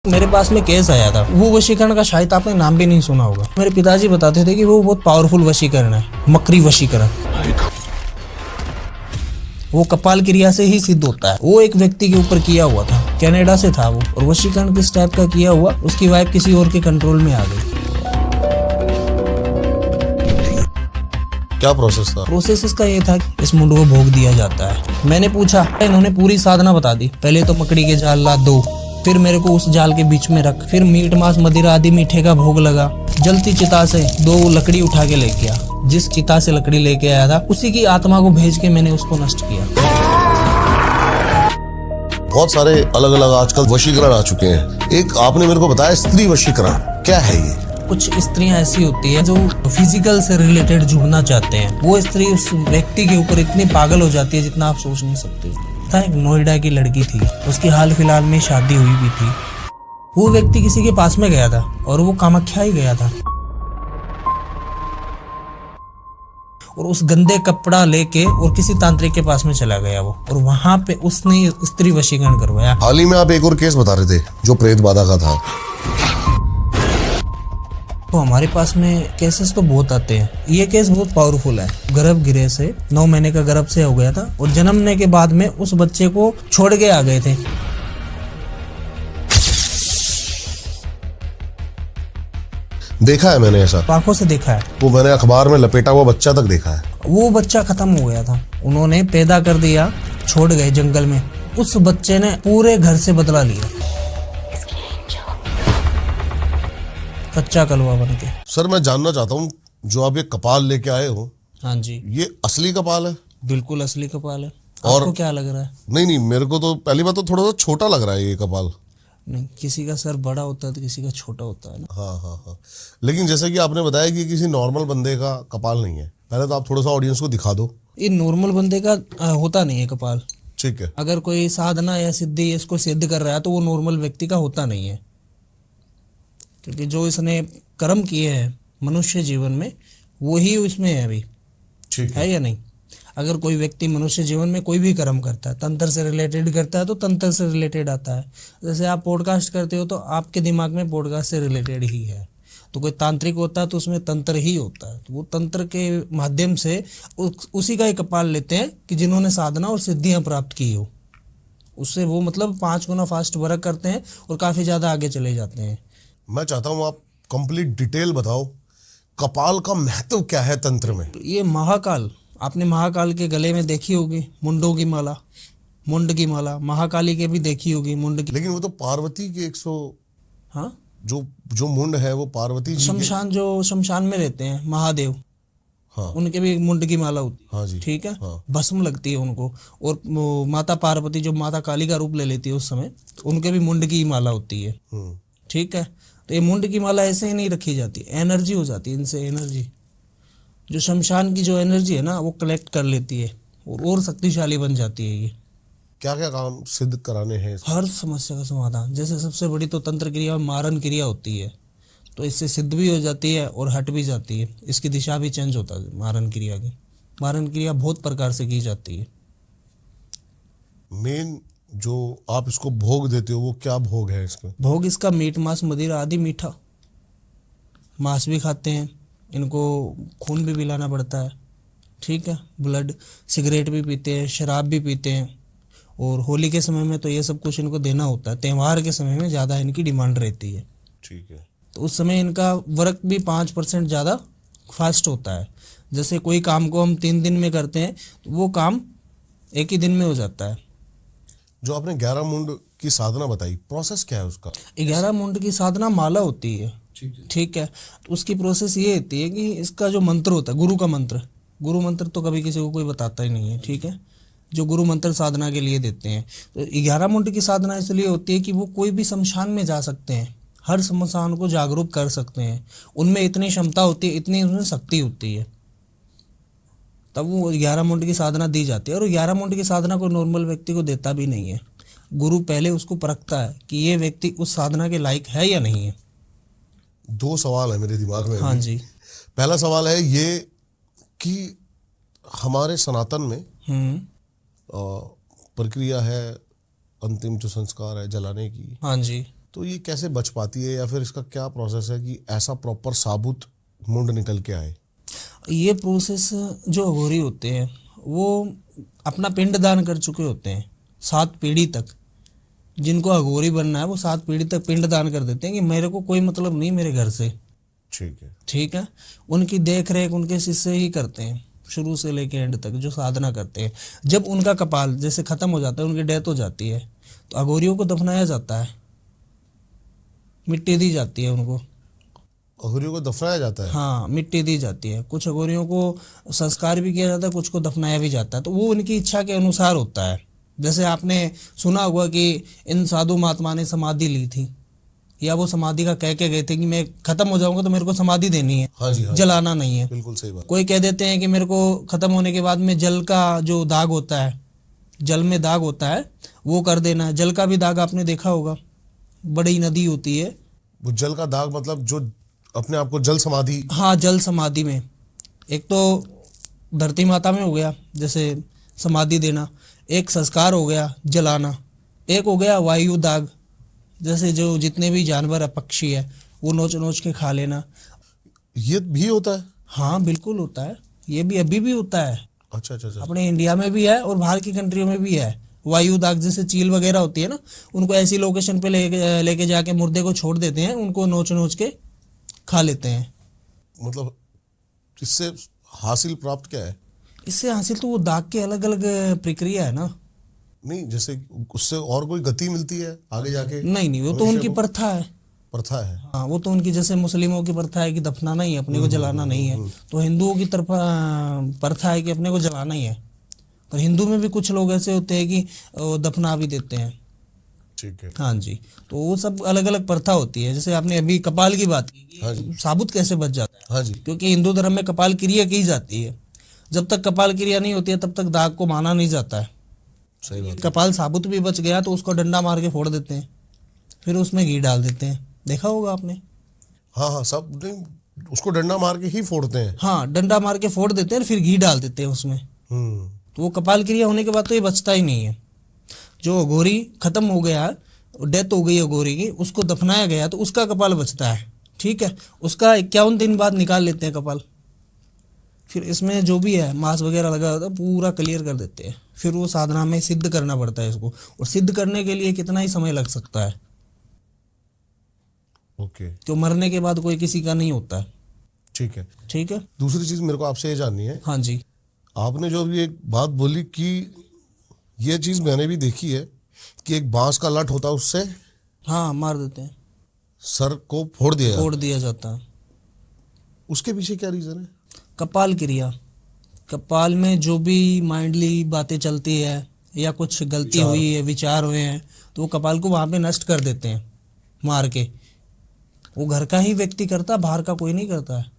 मेरे पास में केस आया था। वो वशीकरण का शायद आपने नाम भी नहीं सुना होगा। मेरे पिताजी बताते थे कि वो बहुत पावरफुल वशीकरण है, मकरी वशीकरण। वो कपाल क्रिया से ही सिद्ध होता है। वो एक व्यक्ति के ऊपर किया हुआ था, कनाडा से था वो, और वशीकरण किस टाइप का किया हुआ, उसकी वाइफ किसी और के कंट्रोल में आ गई। क्या प्रोसेस था? प्रोसेस इसका ये था कि इस मुंड को भोग दिया जाता है। मैंने पूछा, इन्होंने पूरी साधना बता दी। पहले तो मकड़ी के जाल ला दो, फिर मेरे को उस जाल के बीच में रख, फिर मीट मांस मदिरा आदि मीठे का भोग लगा। जलती चिता से 2 लकड़ी उठा के लेके आ। जिस चिता से लकड़ी लेके आया था उसी की आत्मा को भेज के मैंने उसको नष्ट किया। बहुत सारे अलग अलग आजकल वशीकरण आ चुके हैं। एक आपने मेरे को बताया स्त्री वशीकरण, क्या है ये? कुछ स्त्रियां ऐसी होती है जो फिजिकल से रिलेटेड जुड़ना चाहते हैं। वो स्त्री उस व्यक्ति के ऊपर इतनी पागल हो जाती है जितना आप सोच नहीं सकते। था एक नोएडा की लड़की थी, उसकी हाल फिलहाल में शादी हुई भी थी। वो व्यक्ति किसी के पास में गया था और वो कामाख्या ही गया था, और उस गंदे कपड़ा लेके और किसी तांत्रिक के पास में चला गया वो, और वहां पे उसने स्त्री वशीकरण करवाया। हाल ही में आप एक और केस बता रहे थे जो प्रेत बाधा का था। तो हमारे पास में केसेस तो बहुत आते हैं। ये केस बहुत पावरफुल है। गर्भ गिरे से 9 महीने का गर्भ से हो गया था, और जन्मने के बाद में उस बच्चे को छोड़ के आ गए थे। देखा है मैंने ऐसा, आंखों से देखा है। वो मैंने अखबार में लपेटा हुआ बच्चा तक देखा है। वो बच्चा खत्म हो गया था, उन्होंने पैदा कर दिया, छोड़ गए जंगल में। उस बच्चे ने पूरे घर से बदला लिया, कच्चा कलवा बन के। सर मैं जानना चाहता हूँ, जो आप ये कपाल लेके आए हो, हाँ जी, ये असली कपाल है? बिल्कुल असली कपाल है। और आपको क्या लग रहा है? नहीं, मेरे को तो पहली बात तो थोड़ा सा छोटा लग रहा है ये कपाल। नहीं, किसी का सर बड़ा होता है तो किसी का छोटा होता है ना। हाँ। लेकिन जैसे कि आपने बताया कि किसी नॉर्मल बंदे का कपाल नहीं है। पहले तो आप थोड़ा सा ऑडियंस को दिखा दो। ये नॉर्मल बंदे का होता नहीं है कपाल। ठीक है। अगर कोई साधना या सिद्धि इसको सिद्ध कर रहा है तो वो नॉर्मल व्यक्ति का होता नहीं है, क्योंकि जो इसने कर्म किए हैं मनुष्य जीवन में वो ही इसमें है अभी। ठीक है या नहीं? अगर कोई व्यक्ति मनुष्य जीवन में कोई भी कर्म करता है, तंत्र से रिलेटेड करता है तो तंत्र से रिलेटेड आता है। जैसे आप पॉडकास्ट करते हो तो आपके दिमाग में पॉडकास्ट से रिलेटेड ही है। तो कोई तांत्रिक होता है तो उसमें तंत्र ही होता है, तो वो तंत्र के माध्यम से उसी का ही कपाल लेते हैं कि जिन्होंने साधना और सिद्धियां प्राप्त की हो। उससे वो मतलब 5 गुना फास्ट वर्क करते हैं और काफ़ी ज़्यादा आगे चले जाते हैं। मैं चाहता हूँ आप कंप्लीट डिटेल बताओ, कपाल का महत्व क्या है तंत्र में? ये महाकाल, आपने महाकाल के गले में देखी होगी मुंडों की माला, मुंड की माला। महाकाली के भी देखी होगी मुंड की। लेकिन वो तो पार्वती के 100, हाँ, जो मुंड है वो पार्वती जी शमशान, जो शमशान में रहते हैं महादेव, हाँ, उनके भी मुंड की माला होती है। हाँ जी, ठीक है, हाँ। भस्म लगती है उनको। और वो माता पार्वती जो माता काली का रूप ले लेती है उस समय, उनके भी मुंड की माला होती है। ठीक है, तो ये मुंड की माला ऐसे ही नहीं रखी जाती, एनर्जी हो जाती है इनसे। एनर्जी जो शमशान की जो एनर्जी है ना वो कलेक्ट कर लेती है और शक्तिशाली बन जाती है। ये क्या क्या काम सिद्ध कराने हैं? हर समस्या का समाधान। जैसे सबसे बड़ी तो तंत्र क्रिया में मारन क्रिया होती है, तो इससे सिद्ध भी हो जाती है और हट भी जाती है। इसकी दिशा भी चेंज होता है मारन क्रिया की। मारन क्रिया बहुत प्रकार से की जाती है। मेन जो आप इसको भोग देते हो वो क्या भोग है इसमें? भोग इसका मीट मांस मदिरा आदि मीठा। मांस भी खाते हैं, इनको खून भी पिलाना पड़ता है। ठीक है, ब्लड, सिगरेट भी पीते हैं, शराब भी पीते हैं, और होली के समय में तो ये सब कुछ इनको देना होता है। त्यौहार के समय में ज़्यादा इनकी डिमांड रहती है। ठीक है। तो उस समय इनका वर्क भी 5% ज़्यादा फास्ट होता है। जैसे कोई काम को हम 3 दिन में करते हैं तो वो काम 1 ही दिन में हो जाता है। जो आपने 11 मुंड की साधना बताई, प्रोसेस क्या है उसका? 11 मुंड की साधना माला होती है। ठीक है, तो उसकी प्रोसेस ये होती है कि इसका जो मंत्र होता है, गुरु का मंत्र, गुरु मंत्र तो कभी किसी को कोई बताता ही नहीं है। ठीक है, जो गुरु मंत्र साधना के लिए देते हैं। तो 11 मुंड की साधना इसलिए होती है कि वो कोई भी शमशान में जा सकते हैं, हर शमशान को जागरूक कर सकते हैं। उनमें इतनी क्षमता होती है, इतनी उनमें शक्ति होती है, तब वो 11 मुंड की साधना दी जाती है। और 11 मुंड की साधना को नॉर्मल व्यक्ति को देता भी नहीं है। गुरु पहले उसको परखता है कि ये व्यक्ति उस साधना के लायक है या नहीं है। 2 सवाल है मेरे दिमाग में। हाँ जी। पहला सवाल है ये कि हमारे सनातन में प्रक्रिया है, अंतिम जो संस्कार है जलाने की, हाँ जी, तो ये कैसे बच पाती है, या फिर इसका क्या प्रोसेस है कि ऐसा प्रॉपर साबुत मुंड निकल के आए? ये प्रोसेस जो अघोरी होते हैं वो अपना पिंड दान कर चुके होते हैं 7 पीढ़ी तक। जिनको अघोरी बनना है वो 7 पीढ़ी तक पिंड दान कर देते हैं कि मेरे को कोई मतलब नहीं मेरे घर से। ठीक है। उनकी देख रेख उनके शिष्य ही करते हैं शुरू से लेके एंड तक, जो साधना करते हैं। जब उनका कपाल जैसे खत्म हो जाता है, उनकी डेथ हो जाती है, तो अघोरियों को दफनाया जाता है, मिट्टी दी जाती है उनको। अघोरियों को दफनाया जाता है? हाँ, मिट्टी दी जाती है। कुछ अघोरियों को संस्कार भी किया जाता है, कुछ को दफनाया भी जाता है। तो वो उनकी इच्छा के अनुसार होता है। जैसे आपने सुना होगा कि इन साधु महात्मा ने समाधि ली थी, या वो समाधि का कह के गए थे कि मैं खत्म हो जाऊंगा तो मेरे को समाधि देनी है। हाँ जी, हाँ जलाना नहीं है। बिल्कुल सही बात। कोई कह देते हैं कि मेरे को खत्म होने के बाद में जल का जो दाग होता है, जल में दाग होता है, वो कर देना है। जल का भी दाग आपने देखा होगा, बड़ी नदी होती है, वो जल का दाग मतलब जो अपने आप को जल समाधि? हाँ, जल समाधि में एक तो धरती माता में हो गया जैसे समाधि देना, एक संस्कार हो गया जलाना, एक हो गया वायु दाग, जैसे जो जितने भी जानवर है, पक्षी है, वो नोच नोच के खा लेना। ये भी होता है? हाँ बिल्कुल होता है, ये भी अभी भी होता है। अच्छा अच्छा अच्छा। अपने इंडिया में भी है और बाहर की कंट्रियों में भी है। वायु दाग जैसे चील वगैरह होती है ना, उनको ऐसी लोकेशन पे लेके जाके मुर्दे को छोड़ देते हैं, उनको नोच नोच के खा लेते हैं। मतलब इससे हासिल प्राप्त क्या है? इससे हासिल तो वो दाग के अलग अलग प्रक्रिया है ना। नहीं, जैसे उससे और कोई गति मिलती है आगे जाके? नहीं, वो तो उनकी प्रथा है। प्रथा है? हाँ, वो तो उनकी, जैसे मुस्लिमों की प्रथा है कि दफनाना ही है, अपने को जलाना नहीं है। तो हिंदुओं की तरफ प्रथा है कि अपने को जलाना ही है। पर हिंदू में भी कुछ लोग ऐसे होते हैं कि दफना भी देते हैं। ठीक है। हाँ जी, तो वो सब अलग अलग प्रथा होती है। जैसे आपने अभी कपाल की बात की, हाँ जी। साबुत कैसे बच जाता है? हाँ जी। क्योंकि हिंदू धर्म में कपाल क्रिया की जाती है। जब तक कपाल क्रिया नहीं होती है तब तक दाग को माना नहीं जाता है। सही बात। कपाल साबुत भी बच गया तो उसको डंडा मार के फोड़ देते हैं, फिर उसमें घी डाल देते हैं, देखा होगा आपने। हाँ हाँ, सब नहीं, उसको डंडा मार के ही फोड़ते हैं। हाँ, डंडा मार के फोड़ देते हैं, फिर घी डाल देते हैं उसमें। तो वो कपाल क्रिया होने के बाद तो ये बचता ही नहीं है। जो अघोरी खत्म हो गया, डेथ हो गई अघोरी की, उसको दफनाया गया तो उसका कपाल बचता है। ठीक है, उसका 51 दिन बाद निकाल लेते हैं कपाल। फिर इसमें जो भी है मांस वगैरह लगा होता है पूरा क्लियर कर देते हैं। फिर वो साधना में सिद्ध करना पड़ता है इसको, और सिद्ध करने के लिए कितना ही समय लग सकता है। ओके। तो मरने के बाद कोई किसी का नहीं होता है। ठीक है। ठीक है। दूसरी चीज मेरे को आपसे ये जाननी है। हाँ जी। आपने जो अभी एक बात बोली कि ये चीज मैंने भी देखी है कि एक बांस का लठ होता है, उससे हाँ, मार देते हैं, सर को फोड़ दिया जाता है। उसके पीछे क्या रीजन है? कपाल क्रिया। कपाल में जो भी माइंडली बातें चलती है या कुछ गलती हुई है, विचार हुए हैं, तो वो कपाल को वहां पे नष्ट कर देते हैं मार के। वो घर का ही व्यक्ति करता है, बाहर का कोई नहीं करता है।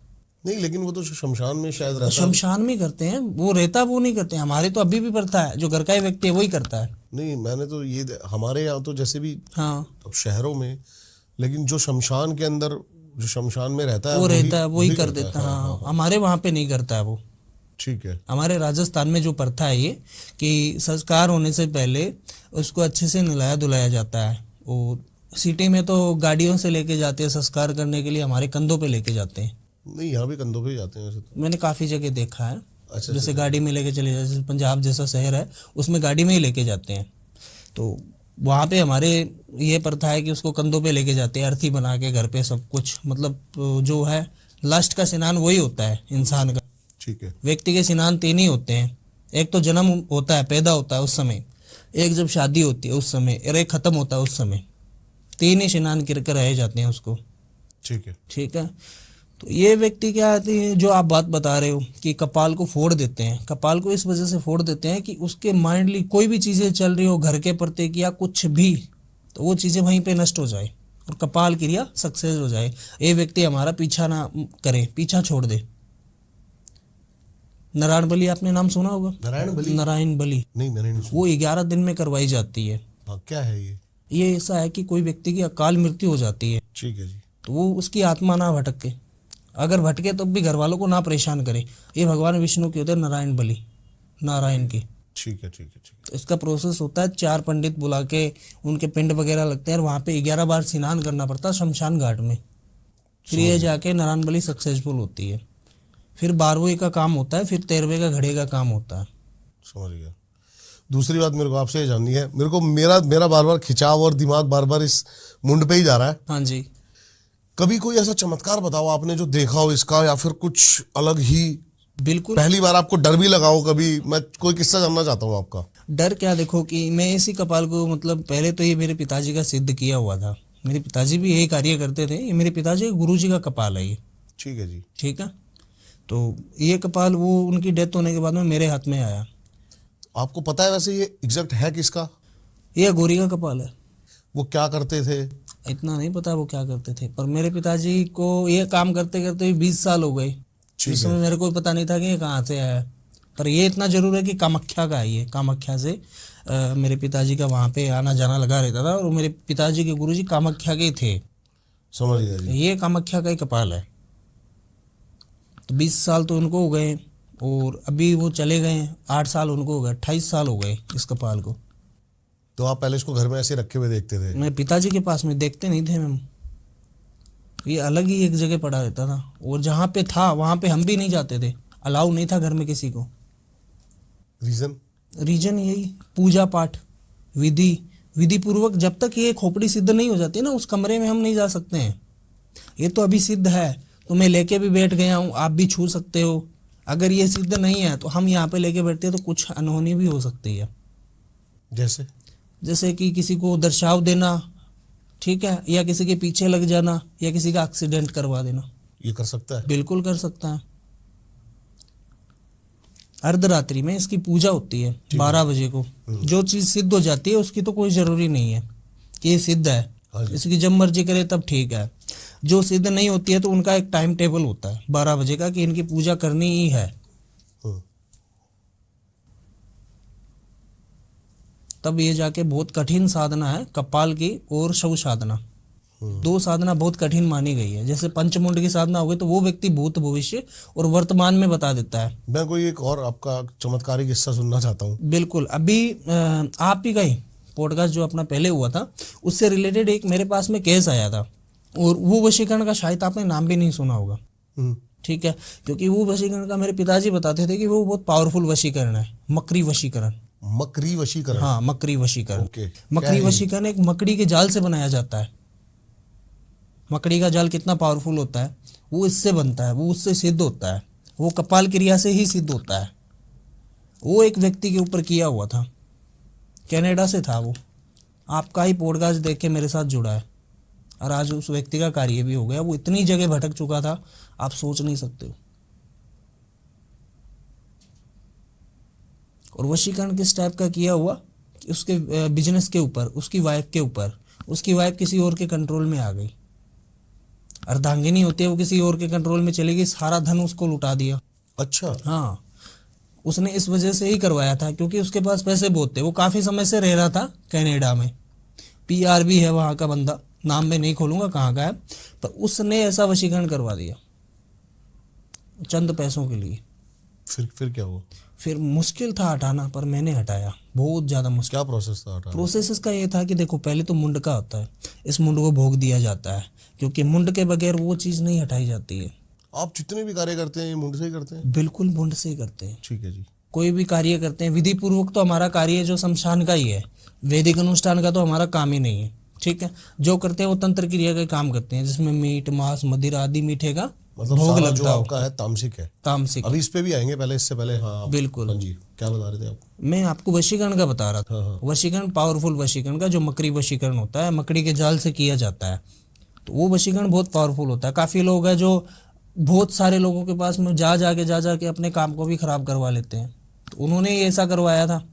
नहीं, लेकिन वो तो शमशान में शायद रहता है। शमशान में करते हैं, वो रहता वो नहीं करते हैं। हमारे तो अभी भी प्रथा है, जो घर का ही व्यक्ति है वही करता है। नहीं, मैंने तो ये हमारे यहाँ तो जैसे भी, हाँ, तो शहरों में, लेकिन जो शमशान के अंदर, जो शमशान में रहता है वो रहता है, वही कर देता है। हाँ, हमारे वहाँ पे नहीं करता है वो। ठीक है। हमारे राजस्थान में जो प्रथा है ये, कि संस्कार होने से पहले उसको अच्छे से नहलाया धुलाया जाता है। वो सिटी में तो गाड़ियों से लेके जाते हैं संस्कार करने के लिए, हमारे कंधों पे लेके जाते हैं। नहीं, यहाँ भी कंधों पे ही जाते हैं वैसे तो। मैंने काफ़ी जगह देखा है। अच्छा, जैसे गाड़ी में लेके चले जाते, जैसे पंजाब जैसा शहर है उसमें गाड़ी में ही लेके जाते हैं। तो वहाँ पे हमारे ये प्रथा है कि उसको कंधों पे लेके जाते हैं, अर्थी बना के घर पे सब कुछ। मतलब जो है लास्ट का स्नान वही होता है इंसान का। ठीक है। व्यक्ति के स्नान 3 ही होते हैं। एक तो जन्म होता है, पैदा होता है उस समय, एक जब शादी होती है उस समय, और एक खत्म होता है उस समय। 3 ही स्नान कर रहे जाते हैं उसको। ठीक है। ठीक है। तो ये व्यक्ति क्या आती है, जो आप बात बता रहे हो कि कपाल को फोड़ देते हैं, कपाल को इस वजह से फोड़ देते हैं कि उसके माइंडली कोई भी चीज़ें चल रही हो घर के प्रति या कुछ भी, तो वो चीज़ें वहीं पे नष्ट हो जाए और कपाल क्रिया सक्सेस हो जाए। ये व्यक्ति हमारा पीछा ना करे, पीछा छोड़ दे। नारायण बलि आपने नाम सुना होगा? नारायण बलि? नारायण बलि नहीं, मैंने नहीं सुना। वो 11 दिन में करवाई जाती है। हाँ, क्या है ये? ये ऐसा है कि कोई व्यक्ति की अकाल मृत्यु हो जाती है। ठीक है जी। तो वो उसकी आत्मा ना भटके, अगर भटके तो भी घर वालों को ना परेशान करे। ये भगवान विष्णु के होते हैं नारायण बलि, नारायण की। ठीक है, ठीक है, ठीक तो इसका प्रोसेस होता है, 4 पंडित बुला के उनके पिंड वगैरह लगते हैं और वहाँ पे 11 बार स्नान करना पड़ता है शमशान घाट में। फिर ये जाके नारायण बलि सक्सेसफुल होती है। फिर 12वें का काम होता है, फिर 13वें का घड़े का काम होता है। समझ गया। दूसरी बात मेरे को आपसे ये जाननी है, मेरे को मेरा बार बार खिंचाव और दिमाग बार बार इस मुंड पे ही जा रहा है। हाँ जी। कभी कोई ऐसा चमत्कार बताओ आपने जो देखा हो इसका, या फिर कुछ अलग ही, बिल्कुल। पहली बार आपको डर भी लगा हो कभी? मैं कोई किस्सा जानना चाहता हूँ आपका। डर क्या, देखो कि मैं इसी कपाल को मतलब पहले तो ये मेरे पिताजी का सिद्ध किया हुआ था। मेरे पिताजी भी यही कार्य करते थे। ये मेरे पिताजी के गुरुजी का कपाल है ये। ठीक है जी। ठीक है। तो ये कपाल वो उनकी डेथ होने के बाद में मेरे हाथ में आया। आपको पता है वैसे ये एग्जैक्ट है किसका? ये गौरी का कपाल है। वो क्या करते थे? इतना नहीं पता वो क्या करते थे, पर मेरे पिताजी को ये काम करते करते 20 साल हो गए। इस समय मेरे को पता नहीं था कि ये कहाँ से आया। पर ये इतना जरूर है कि कामाख्या का है ये। कामाख्या से मेरे पिताजी का वहाँ पे आना जाना लगा रहता था और मेरे पिताजी के गुरुजी कामाख्या के थे। समझ गया जी। ये कामाख्या का ही कपाल है। तो 20 साल तो उनको हो गए और अभी वो चले गए। 8 साल उनको हो गए, 28 साल हो गए इस कपाल को। तो आप पहले इसको घर में ऐसे रखे हुए देखते थे? मैं पिताजी के पास में देखते नहीं थे मैम। ये अलग ही एक जगह पड़ा रहता था और जहाँ पे था वहाँ पे हम भी नहीं जाते थे। अलाउ नहीं था घर में किसी को। रीजन यही, पूजा पाठ विधि पूर्वक जब तक ये खोपड़ी सिद्ध नहीं हो जाती ना, उस कमरे में हम नहीं जा सकते हैं। ये तो अभी सिद्ध है तो मैं लेके भी बैठ गया हूँ, आप भी छू सकते हो। अगर ये सिद्ध नहीं है तो हम यहाँ पे लेके बैठते हैं तो कुछ अनहोनी भी हो सकती है। जैसे कि किसी को दर्शाव देना, ठीक है, या किसी के पीछे लग जाना, या किसी का एक्सीडेंट करवा देना। ये कर सकता है? बिल्कुल कर सकता है। अर्धरात्रि में इसकी पूजा होती है 12 बजे को। जो चीज सिद्ध हो जाती है उसकी तो कोई जरूरी नहीं है कि ये सिद्ध है। इसकी जब मर्जी करे तब ठीक है। जो सिद्ध नहीं होती है तो उनका एक टाइम टेबल होता है 12 बजे का कि इनकी पूजा करनी ही है। तब ये जाके बहुत कठिन साधना है कपाल की और शव साधना। 2 साधना बहुत कठिन मानी गई है। जैसे पंचमुंड की साधना हो गई तो वो व्यक्ति भूत भविष्य और वर्तमान में बता देता है। मैं कोई एक और आपका चमत्कारी किस्सा सुनना चाहता हूँ। बिल्कुल। अभी आप ही का ही पॉडकास्ट जो अपना पहले हुआ था उससे रिलेटेड एक मेरे पास में केस आया था और वो वशीकरण का शायद आपने नाम भी नहीं सुना होगा। ठीक है, क्योंकि वो वशीकरण का मेरे पिताजी बताते थे कि वो बहुत पावरफुल वशीकरण है। मकरी वशीकरण। मकरी वशीकरण? हाँ, मकरी वशीकरण। ओके। मकरी वशीकरण एक मकड़ी के जाल से बनाया जाता है। मकड़ी का जाल कितना पावरफुल होता है, वो इससे बनता है, वो उससे सिद्ध होता है, वो कपाल क्रिया से ही सिद्ध होता है। वो एक व्यक्ति के ऊपर किया हुआ था, कनाडा से था वो। आपका ही पॉडकास्ट देख के मेरे साथ जुड़ा है और आज उस व्यक्ति का कार्य भी हो गया। वो इतनी जगह भटक चुका था आप सोच नहीं सकते हो। और वशीकरण किस टाइप का किया हुआ, उसके बिजनेस के ऊपर, उसकी वाइफ के ऊपर। उसकी वाइफ किसी और के कंट्रोल में आ गई। अर्धांगिनी होती है, वो किसी और के कंट्रोल में चली गई, सारा धन उसको लुटा दिया। अच्छा। हाँ, उसने इस वजह से ही करवाया था क्योंकि उसके पास पैसे बहुत थे। वो काफ़ी समय से रह रहा था कनाडा में, PR भी है वहाँ का बंदा, नाम मैं नहीं खोलूंगा कहाँ का है, पर उसने ऐसा वशीकरण करवा दिया चंद पैसों के लिए। फिर क्या हुआ? फिर मुश्किल था हटाना, पर मैंने हटाया। बहुत ज़्यादा मुश्किल। क्या प्रोसेस था हटाने? प्रोसेस इसका ये था कि देखो, पहले तो मुंड का होता है, इस मुंड को भोग दिया जाता है क्योंकि मुंड के बगैर वो चीज़ नहीं हटाई जाती है। आप जितने भी कार्य करते हैं ये मुंड से ही करते हैं? बिल्कुल मुंड से ही करते हैं। ठीक है जी। कोई भी कार्य करते हैं विधि पूर्वक तो हमारा कार्य जो शमशान का ही है, वैदिक अनुष्ठान का तो हमारा काम ही नहीं है। ठीक है, जो करते हैं वो तंत्र क्रिया का काम करते हैं जिसमें मीट मांस मदिरा आदि मीठे का मतलब भोग सारा लगता जो आपका है तामसिक है। तामसिक। अभी इस पे भी आएंगे, पहले इससे पहले हाँ बिल्कुल। हाँ जी, क्या बता रहे थे आप? मैं आपको वशीकरण का बता रहा था। हाँ। वशीकरण, पावरफुल वशीकरण का, जो मकड़ी वशीकरण होता है, मकड़ी के जाल से किया जाता है, तो वो वशीकरण बहुत पावरफुल होता है। काफ़ी लोग हैं जो बहुत सारे लोगों के पास में जा जाके अपने काम को भी ख़राब करवा लेते हैं। तो उन्होंने ही ऐसा करवाया था,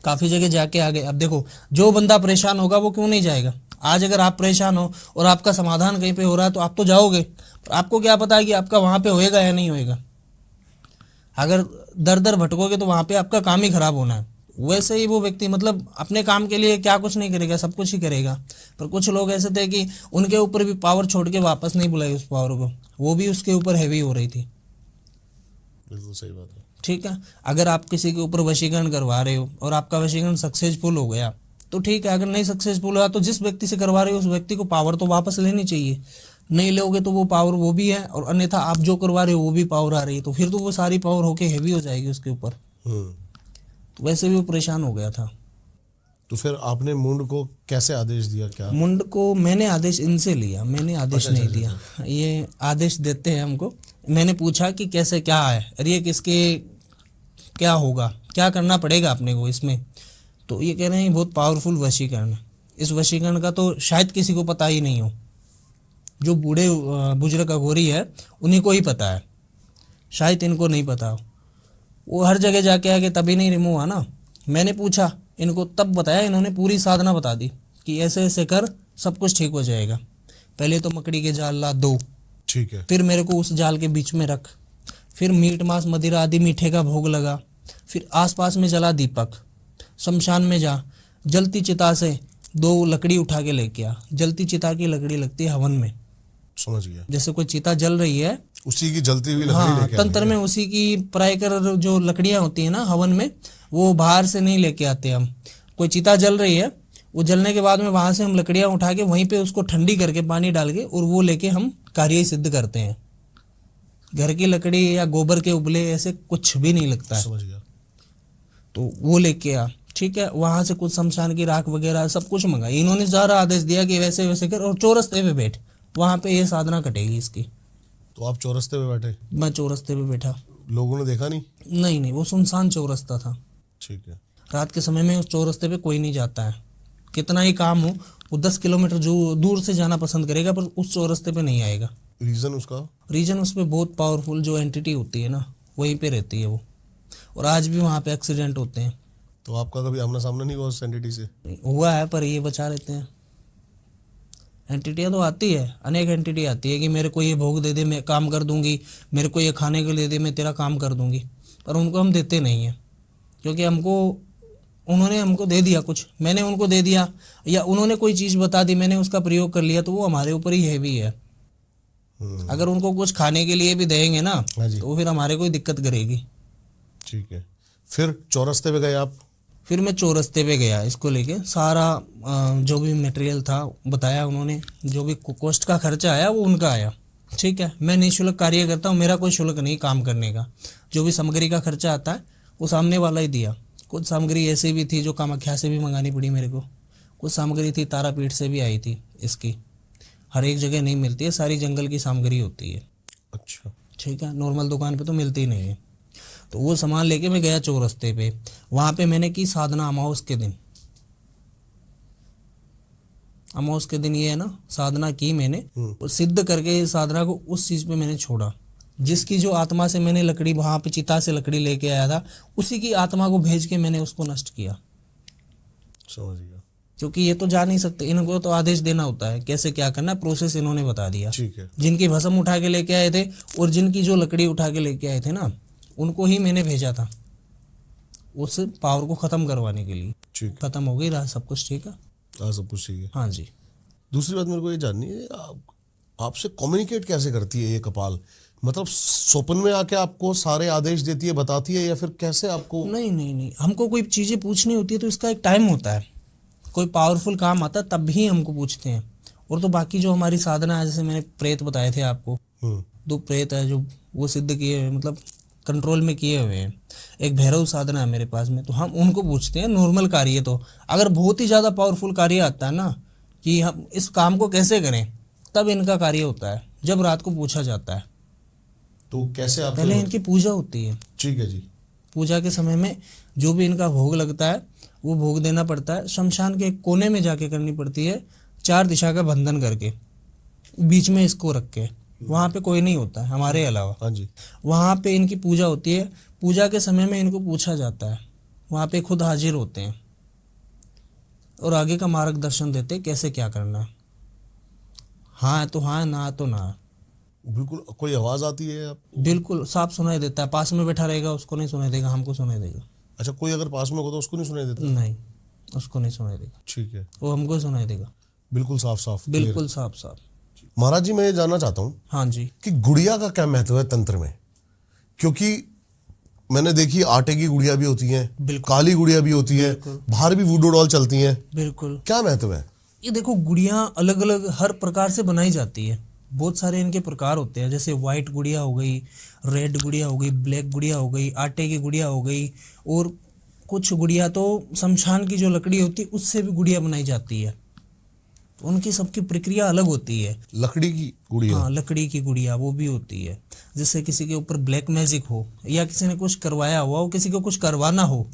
काफ़ी जगह जाके आ गए। अब देखो, जो बंदा परेशान होगा वो क्यों नहीं जाएगा। आज अगर आप परेशान हो और आपका समाधान कहीं पे हो रहा है तो आप तो जाओगे, पर आपको क्या पता है कि आपका वहाँ पे होएगा या नहीं होएगा। अगर दर दर भटकोगे तो वहाँ पे आपका काम ही खराब होना है। वैसे ही वो व्यक्ति मतलब अपने काम के लिए क्या कुछ नहीं करेगा, सब कुछ ही करेगा। पर कुछ लोग ऐसे थे कि उनके ऊपर भी पावर छोड़ के वापस नहीं बुलाई उस पावर को, वो भी उसके ऊपर हैवी हो रही थी। बिल्कुल सही बात है। ठीक है। अगर आप किसी के ऊपर वशीकरण करवा रहे हो और आपका वशीकरण सक्सेसफुल हो गया तो ठीक है, अगर नहीं सक्सेसफुल हुआ तो जिस व्यक्ति से करवा रहे हो उस व्यक्ति को पावर तो वापस लेनी चाहिए। नहीं लोगे तो वो पावर वो भी है, और अन्यथा आप जो करवा रहे हो वो भी पावर आ रही है, तो फिर तो वो सारी पावर होके हैवी हो जाएगी उसके ऊपर। तो वैसे भी वो परेशान हो गया था। तो फिर आपने मुंड को कैसे आदेश दिया? क्या मुंड को मैंने आदेश इनसे लिया, मैंने आदेश नहीं दिया। ये आदेश देते हैं हमको। मैंने पूछा कि कैसे क्या है और ये किसके क्या होगा, क्या करना पड़ेगा अपने को इसमें। तो ये कह रहे हैं बहुत पावरफुल वशीकरण है। इस वशीकरण का तो शायद किसी को पता ही नहीं हो, जो बूढ़े बुजुर्ग अघोरी है उन्हीं को ही पता है, शायद इनको नहीं पता हो। वो हर जगह जाके आके तभी नहीं रिमूव हुआ ना। मैंने पूछा इनको तब बताया, इन्होंने पूरी साधना बता दी कि ऐसे ऐसे कर सब कुछ ठीक हो जाएगा। पहले तो मकड़ी के जाल ला 2, ठीक है, फिर मेरे को उस जाल के बीच में रख, फिर मीट मांस मदिरा आदि मीठे का भोग लगा, फिर आसपास में जला दीपक, शमशान में जा, जलती चिता से 2 लकड़ी उठा के लेके आ। जलती चिता की लकड़ी लगती है हवन में, समझ गया। जैसे कोई चिता जल रही है उसी की जलती हुई लकड़ी हाँ, लेके तंत्र आनी में है। उसी की प्रायकर जो लकड़ियां होती है ना हवन में, वो बाहर से नहीं लेके आते हम। कोई चिता जल रही है, वो जलने के बाद में वहां से हम लकड़ियां उठा के वहीं पे उसको ठंडी करके पानी डाल के और वो लेके हम कार्य सिद्ध करते हैं। घर की लकड़ी या गोबर के उबले ऐसे कुछ भी नहीं लगता है। समझ गया। तो वो लेके आ, ठीक है। वहां से कुछ शमशान की राख वगैरह सब कुछ मंगाई। इन्होंने सारा आदेश दिया कि वैसे वैसे कर, और चौरस्ते पे बैठ, वहां पे ये साधना कटेगी इसकी। तो आप चौरस्ते पे बैठे, मैं चौरस्ते पे बैठा। लोगों ने देखा नहीं? नहीं, वो सुनसान चौरस्ता था। ठीक है। रात के समय में उस चौरस्ते पे कोई नहीं जाता है। कितना ही काम हो, वो 10 किलोमीटर जो दूर से जाना पसंद करेगा, पर उस चौरस्ते पे नहीं आएगा। रीजन उसका? रीजन उस पे बहुत पावरफुल जो एंटिटी होती है ना, वहीं पे रहती है वो। और आज भी वहाँ पे एक्सीडेंट होते हैं। तो आपका कभी आमना सामना नहीं हुआ उस एंटिटी से? हुआ है, पर ये बचा लेते हैं। एंटिटियाँ तो आती है, अनेक एंटिटी आती है कि मेरे को ये भोग दे दे मैं काम कर दूंगी, मेरे को ये खाने को दे दे मैं तेरा काम कर दूंगी, पर उनको हम देते नहीं हैं। क्योंकि उन्होंने हमको दे दिया कुछ, मैंने उनको दे दिया, या उन्होंने कोई चीज़ बता दी, मैंने उसका प्रयोग कर लिया, तो वो हमारे ऊपर ही हैवी है। अगर उनको कुछ खाने के लिए भी देंगे ना, हाँ जी। तो फिर हमारे कोई दिक्कत करेगी। ठीक है। फिर चौरस्ते पे गए आप? फिर मैं चौरस्ते पे गया, इसको लेके सारा जो भी मटेरियल था बताया उन्होंने, जो भी कॉस्ट का खर्चा आया वो उनका आया। ठीक है, मैं निःशुल्क कार्य करता हूँ, मेरा कोई शुल्क नहीं काम करने का। जो भी सामग्री का खर्चा आता है वो सामने वाला ही दिया। कुछ सामग्री ऐसी भी थी जो कामाख्या से भी मंगानी पड़ी मेरे को, कुछ सामग्री थी तारापीठ से भी आई थी। इसकी हर एक जगह नहीं मिलती है, सारी जंगल की सामग्री होती है। अच्छा। ठीक है, नॉर्मल दुकान पे तो मिलती ही नहीं है। तो वो सामान लेके मैं गया चौरस्ते पे। वहाँ पे मैंने की साधना अमावस के दिन। अमावस के दिन ये है ना, साधना की मैंने, और सिद्ध करके इस साधना को उस चीज़ पे मैंने छोड़ा। जिसकी जो आत्मा से मैंने लकड़ी वहाँ पे चिता से लकड़ी लेके आया था, उसी की आत्मा को भेज के मैंने उसको नष्ट किया। समझ गया। क्योंकि ये तो जा नहीं सकते, इनको तो आदेश देना होता है कैसे क्या करना, प्रोसेस इन्होंने बता दिया। ठीक है। जिनकी भस्म उठा के लेके आए थे और जिनकी जो लकड़ी उठा के लेके आए थे ना, उनको ही मैंने भेजा था उस पावर को ख़त्म करवाने के लिए। ठीक। ख़त्म हो गई रहा सब कुछ। ठीक है, हाँ, सब कुछ ठीक है। हाँ जी। दूसरी बात मेरे को ये जाननी है, आपसे कम्युनिकेट कैसे करती है ये कपाल? मतलब स्वप्न में आके आपको सारे आदेश देती है, बताती है, या फिर कैसे आपको? नहीं, हमको कोई चीज़ें पूछनी होती है तो इसका एक टाइम होता है। कोई पावरफुल काम आता है तब भी हमको पूछते हैं। और तो बाकी जो हमारी साधना है, जैसे मैंने प्रेत बताए थे आपको, 2 प्रेत है जो वो सिद्ध किए हुए, मतलब कंट्रोल में किए हुए हैं। एक भैरव साधना है मेरे पास में, तो हम उनको पूछते हैं नॉर्मल कार्य। तो अगर बहुत ही ज़्यादा पावरफुल कार्य आता है ना कि हम इस काम को कैसे करें, तब इनका कार्य होता है, जब रात को पूछा जाता है। तो कैसे आप? पहले इनकी पूजा होती है। ठीक है जी। पूजा के समय में जो भी इनका भोग लगता है वो भोग देना पड़ता है। शमशान के एक कोने में जाके करनी पड़ती है, 4 दिशा का बंधन करके, बीच में इसको रख के। वहाँ पे कोई नहीं होता है हमारे अलावा। हाँ जी। वहाँ पे इनकी पूजा होती है। पूजा के समय में इनको पूछा जाता है, वहाँ पे खुद हाजिर होते हैं और आगे का मार्गदर्शन देते हैं कैसे क्या करना है। हाँ तो हाँ, ना तो ना। बिल्कुल। कोई आवाज़ आती है आप? बिल्कुल साफ सुनाई देता है। पास में बैठा रहेगा उसको नहीं सुनाई देगा, हमको सुनाई देगा। अच्छा, कोई अगर पास में हो तो उसको नहीं सुनाई देता? नहीं, उसको नहीं सुनाई देगा। ठीक है। वो हमको सुनाई देगा। बिल्कुल साफ साफ। बिल्कुल साफ साफ। महाराज जी, मैं ये जानना चाहता हूँ हाँ जी। कि गुड़िया का क्या महत्व है तंत्र में? क्योंकि मैंने देखी आटे की गुड़िया भी होती हैं, बिल्कुल। काली गुड़िया भी होती है, बाहर भी वुडो डॉल चलती हैं। बिल्कुल। क्या महत्व है? ये देखो, गुड़ियाँ अलग अलग हर प्रकार से बनाई जाती है। बहुत सारे इनके प्रकार होते हैं, जैसे वाइट गुड़िया हो गई, रेड गुड़िया हो गई, ब्लैक गुड़िया हो गई, आटे की गुड़िया हो गई, और कुछ गुड़िया तो शमशान की जो लकड़ी होती है उससे भी गुड़िया बनाई जाती है। तो उनकी सबकी प्रक्रिया अलग होती है। लकड़ी की गुड़िया? हाँ, लकड़ी की गुड़िया वो भी होती है। जैसे किसी के ऊपर ब्लैक मैजिक हो, या किसी ने कुछ करवाया हुआ हो, किसी को कुछ करवाना हो,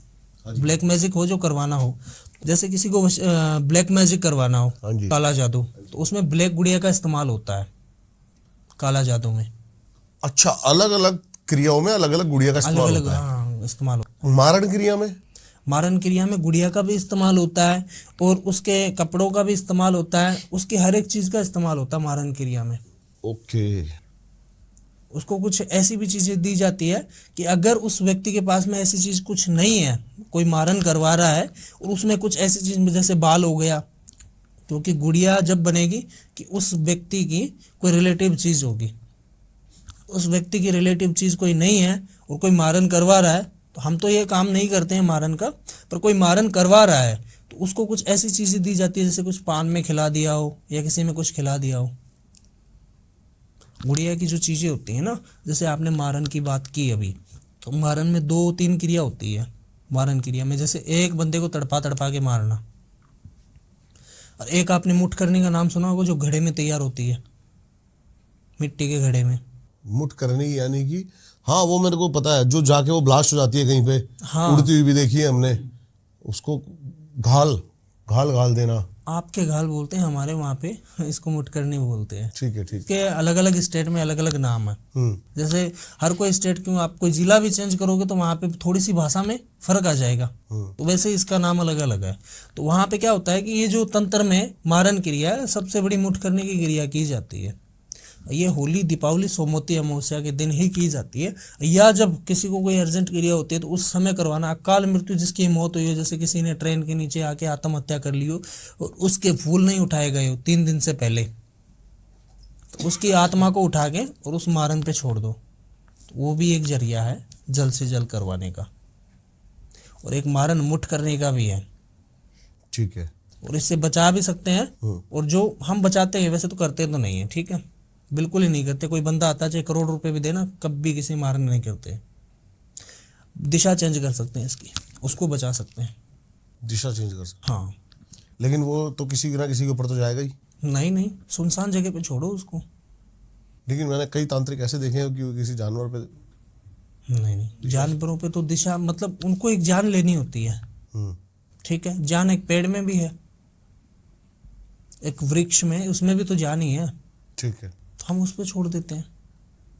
ब्लैक मैजिक हो जो करवाना हो, जैसे किसी को ब्लैक मैजिक करवाना हो, काला जादू, तो उसमें ब्लैक गुड़िया का इस्तेमाल होता है काला जादू में। अच्छा, अलग अलग क्रियाओं में अलग अलग गुड़िया का इस्तेमाल अलग अलग, होता है। हाँ, इस्तेमाल होता है। मारण क्रिया में? मारन क्रिया में गुड़िया का भी इस्तेमाल होता है, और उसके कपड़ों का भी इस्तेमाल होता है, उसकी हर एक चीज़ का इस्तेमाल होता है मारन क्रिया में। ओके। उसको कुछ ऐसी भी चीज़ें दी जाती है कि अगर उस व्यक्ति के पास में ऐसी चीज़ कुछ नहीं है, कोई मारन करवा रहा है और उसमें कुछ ऐसी चीज़ में जैसे बाल हो गया, क्योंकि गुड़िया जब बनेगी कि उस व्यक्ति की कोई रिलेटिव चीज़ होगी, उस व्यक्ति की रिलेटिव चीज़ कोई नहीं है और कोई मारन करवा रहा है, तो हम तो ये काम नहीं करते हैं मारन का, पर कोई मारन करवा रहा है तो उसको कुछ ऐसी चीज़ें दी जाती है, जैसे कुछ पान में खिला दिया हो या किसी में कुछ खिला दिया हो। गुड़िया की जो चीज़ें होती हैं ना, जैसे आपने मारन की बात की अभी, तो मारन में 2-3 क्रिया होती है। मारन क्रिया में जैसे एक बंदे को तड़पा तड़पा के मारना, और एक आपने मुठ करने का नाम सुना होगा, जो घड़े में तैयार होती है, मिट्टी के घड़े में। मुठ करनी यानी कि, हाँ वो मेरे को पता है, जो जाके वो ब्लास्ट हो जाती है कहीं पे, हाँ, उड़ती हुई भी देखी है हमने। उसको घाल घाल घाल देना। आपके घाल बोलते हैं, हमारे वहाँ पे इसको मुठकरनी बोलते हैं। ठीक है, ठीक। के अलग अलग स्टेट में अलग अलग नाम है। जैसे हर कोई स्टेट क्यों, आप कोई जिला भी चेंज करोगे तो वहाँ पे थोड़ी सी भाषा में फर्क आ जाएगा, तो वैसे इसका नाम अलग अलग है। तो वहाँ पे क्या होता है कि ये जो तंत्र में मारन क्रिया है, सबसे बड़ी मुठ करने की क्रिया की जाती है। ये होली, दीपावली, सोमवती अमावस्या के दिन ही की जाती है, या जब किसी को कोई अर्जेंट क्रिया होती है तो उस समय करवाना। अकाल मृत्यु जिसकी मौत हुई हो, जैसे किसी ने ट्रेन के नीचे आके आत्महत्या कर ली हो और उसके फूल नहीं उठाए गए हो 3 दिन से पहले, तो उसकी आत्मा को उठा के और उस मारन पे छोड़ दो, तो वो भी एक जरिया है जल्द से जल्द करवाने का। और एक मारन मुठ करने का भी है। ठीक है। और इससे बचा भी सकते हैं, और जो हम बचाते हैं, वैसे तो करते तो नहीं है, ठीक है, बिल्कुल ही नहीं करते। कोई बंदा आता है चाहे करोड़ रुपए भी देना, कभी किसी मारन नहीं करते। दिशा चेंज कर सकते हैं इसकी, उसको बचा सकते हैं। दिशा चेंज कर सकते? हाँ, लेकिन वो तो किसी ना किसी के ऊपर तो जाएगा ही। नहीं नहीं, सुनसान जगह पे छोड़ो उसको। लेकिन मैंने कई तांत्रिक ऐसे देखे हैं कि वो किसी जानवर पे। नहीं नहीं, जानवरों पे तो दिशा, मतलब उनको एक जान लेनी होती है, ठीक है। जान एक पेड़ में भी है, एक वृक्ष में, उसमें भी तो जान ही है, ठीक है। तो हम उस पर छोड़ देते हैं,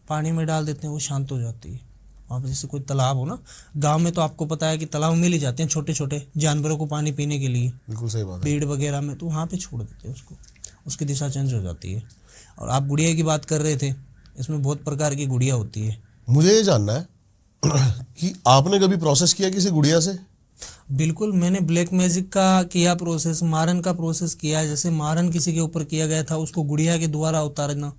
पानी में डाल देते हैं, वो शांत हो जाती है। वहाँ पे जैसे कोई तालाब हो ना, गांव में तो आपको पता है कि तालाब मिल ही जाते हैं छोटे छोटे जानवरों को पानी पीने के लिए, बिल्कुल सही बात है। भीड़ वगैरह में, तो वहाँ पे छोड़ देते हैं उसको, उसकी दिशा चेंज हो जाती है। और आप गुड़िया की बात कर रहे थे, इसमें बहुत प्रकार की गुड़िया होती है। मुझे ये जानना है कि आपने कभी प्रोसेस किया किसी गुड़िया से? बिल्कुल, मैंने ब्लैक मैजिक का किया प्रोसेस, मारन का प्रोसेस किया। जैसे मारन किसी के ऊपर किया गया था, उसको गुड़िया के द्वारा उतारना।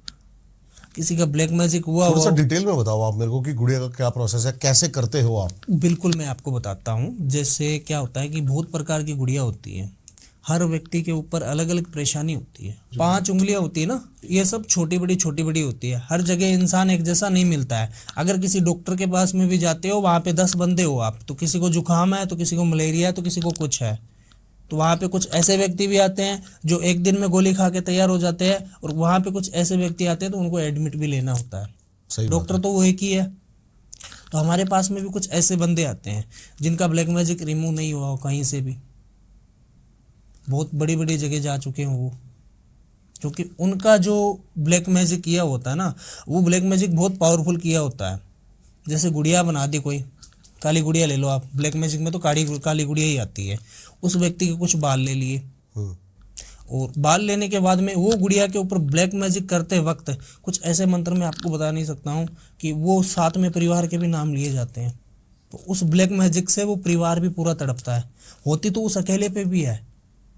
किसी का ब्लैक मैजिक हुआ थोड़ा सा डिटेल में बताओ आप मेरे को कि गुड़िया का क्या प्रोसेस है, कैसे करते हो आप? बिल्कुल, मैं आपको बताता हूँ। जैसे क्या होता है कि बहुत प्रकार की गुड़िया होती है, हर व्यक्ति के ऊपर अलग अलग परेशानी होती है। 5 उंगलियां होती है ना, ये सब छोटी बड़ी होती है। हर जगह इंसान एक जैसा नहीं मिलता है। अगर किसी डॉक्टर के पास में भी जाते हो, वहाँ पे 10 बंदे हो आप, तो किसी को जुकाम है, तो किसी को मलेरिया है, तो किसी को कुछ है, तो वहाँ पे कुछ ऐसे व्यक्ति भी आते हैं जो एक दिन में गोली खा के तैयार हो जाते हैं, और वहाँ पे कुछ ऐसे व्यक्ति आते हैं तो उनको एडमिट भी लेना होता है। डॉक्टर तो वो एक ही है। तो हमारे पास में भी कुछ ऐसे बंदे आते हैं जिनका ब्लैक मैजिक रिमूव नहीं हुआ हो कहीं से भी, बहुत बड़ी जगह जा चुके हैं वो, क्योंकि उनका जो ब्लैक मैजिक किया होता है ना, वो ब्लैक मैजिक बहुत पावरफुल किया होता है। जैसे गुड़िया बना दी कोई, काली गुड़िया ले लो आप, ब्लैक मैजिक में तो काली गुड़िया ही आती है। उस व्यक्ति के कुछ बाल ले लिए, और बाल लेने के बाद में वो गुड़िया के ऊपर ब्लैक मैजिक करते वक्त कुछ ऐसे मंत्र मैं आपको बता नहीं सकता हूँ कि वो साथ में परिवार के भी नाम लिए जाते हैं। तो उस ब्लैक मैजिक से वो परिवार भी पूरा तड़पता है। होती तो उस अकेले पे भी है,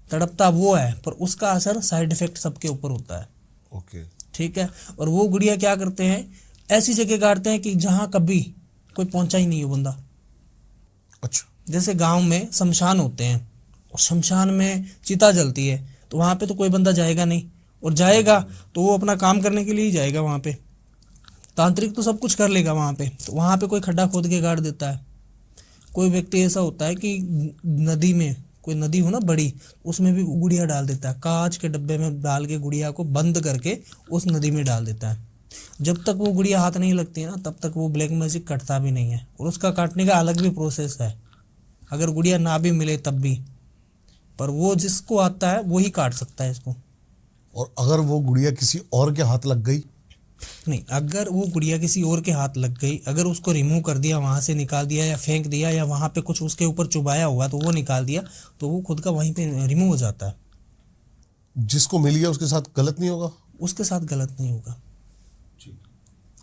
तड़पता वो है, पर उसका असर, साइड इफेक्ट सबके ऊपर होता है। ओके, ठीक है। और वो गुड़िया क्या करते हैं, ऐसी जगह गाड़ते हैं कि जहाँ कभी कोई पहुंचा ही नहीं है बंदा। अच्छा। जैसे गांव में शमशान होते हैं और शमशान में चिता जलती है, तो वहां पे तो कोई बंदा जाएगा नहीं, और जाएगा तो वो अपना काम करने के लिए ही जाएगा वहां पे। तांत्रिक तो सब कुछ कर लेगा वहां पे, तो वहां पे कोई खड्डा खोद के गाड़ देता है। कोई व्यक्ति ऐसा होता है कि नदी में, कोई नदी हो ना बड़ी, उसमें भी गुड़िया डाल देता है, कांच के डब्बे में डाल के गुड़िया को बंद करके उस नदी में डाल देता है। जब तक वो गुड़िया हाथ नहीं लगती है ना, तब तक वो ब्लैक मैजिक कटता भी नहीं है, और उसका काटने का अलग भी प्रोसेस है। अगर गुड़िया ना भी मिले तब भी, पर वो जिसको आता है वो ही काट सकता है इसको। और अगर वो गुड़िया किसी और के हाथ लग गई? नहीं, अगर वो गुड़िया किसी और के हाथ लग गई, अगर उसको रिमूव कर दिया, वहां से निकाल दिया या फेंक दिया, या वहां पे कुछ उसके ऊपर चुभाया हुआ तो वो निकाल दिया, तो वो खुद का वहीं पे रिमूव हो जाता है। जिसको मिल गया उसके साथ गलत नहीं होगा? उसके साथ गलत नहीं होगा,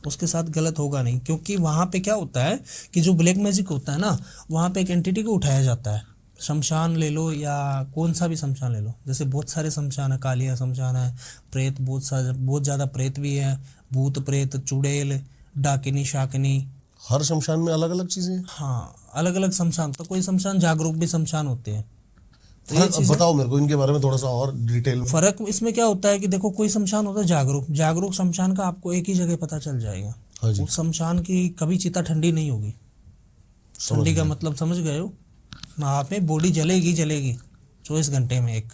उसके साथ गलत होगा नहीं, क्योंकि वहां पे क्या होता है कि जो ब्लैक मैजिक होता है ना, वहां पे एक एंटिटी को उठाया जाता है। शमशान ले लो या कौन सा भी शमशान ले लो, जैसे बहुत सारे शमशान है, कालिया शमशान है, प्रेत बहुत ज़्यादा प्रेत भी है, भूत प्रेत, चुड़ैल, डाकिनी, शाकिनी। हर शमशान में अलग अलग चीजें हैं? हाँ, अलग अलग शमशान, तो कोई शमशान जागरूक भी शमशान होते हैं। तो ये चीज़ें- बताओ मेरे को इनके बारे में थोड़ा सा और डिटेल में। फर्क इसमें क्या होता है कि देखो, कोई शमशान होता है जागरूक, जागरूक शमशान का आपको एक ही जगह पता चल जाएगा। हाँ जी। उस शमशान की कभी चिता ठंडी नहीं होगी। ठंडी का मतलब समझ गए हो? वहाँ पे बॉडी जलेगी जलेगी 24 घंटे में एक।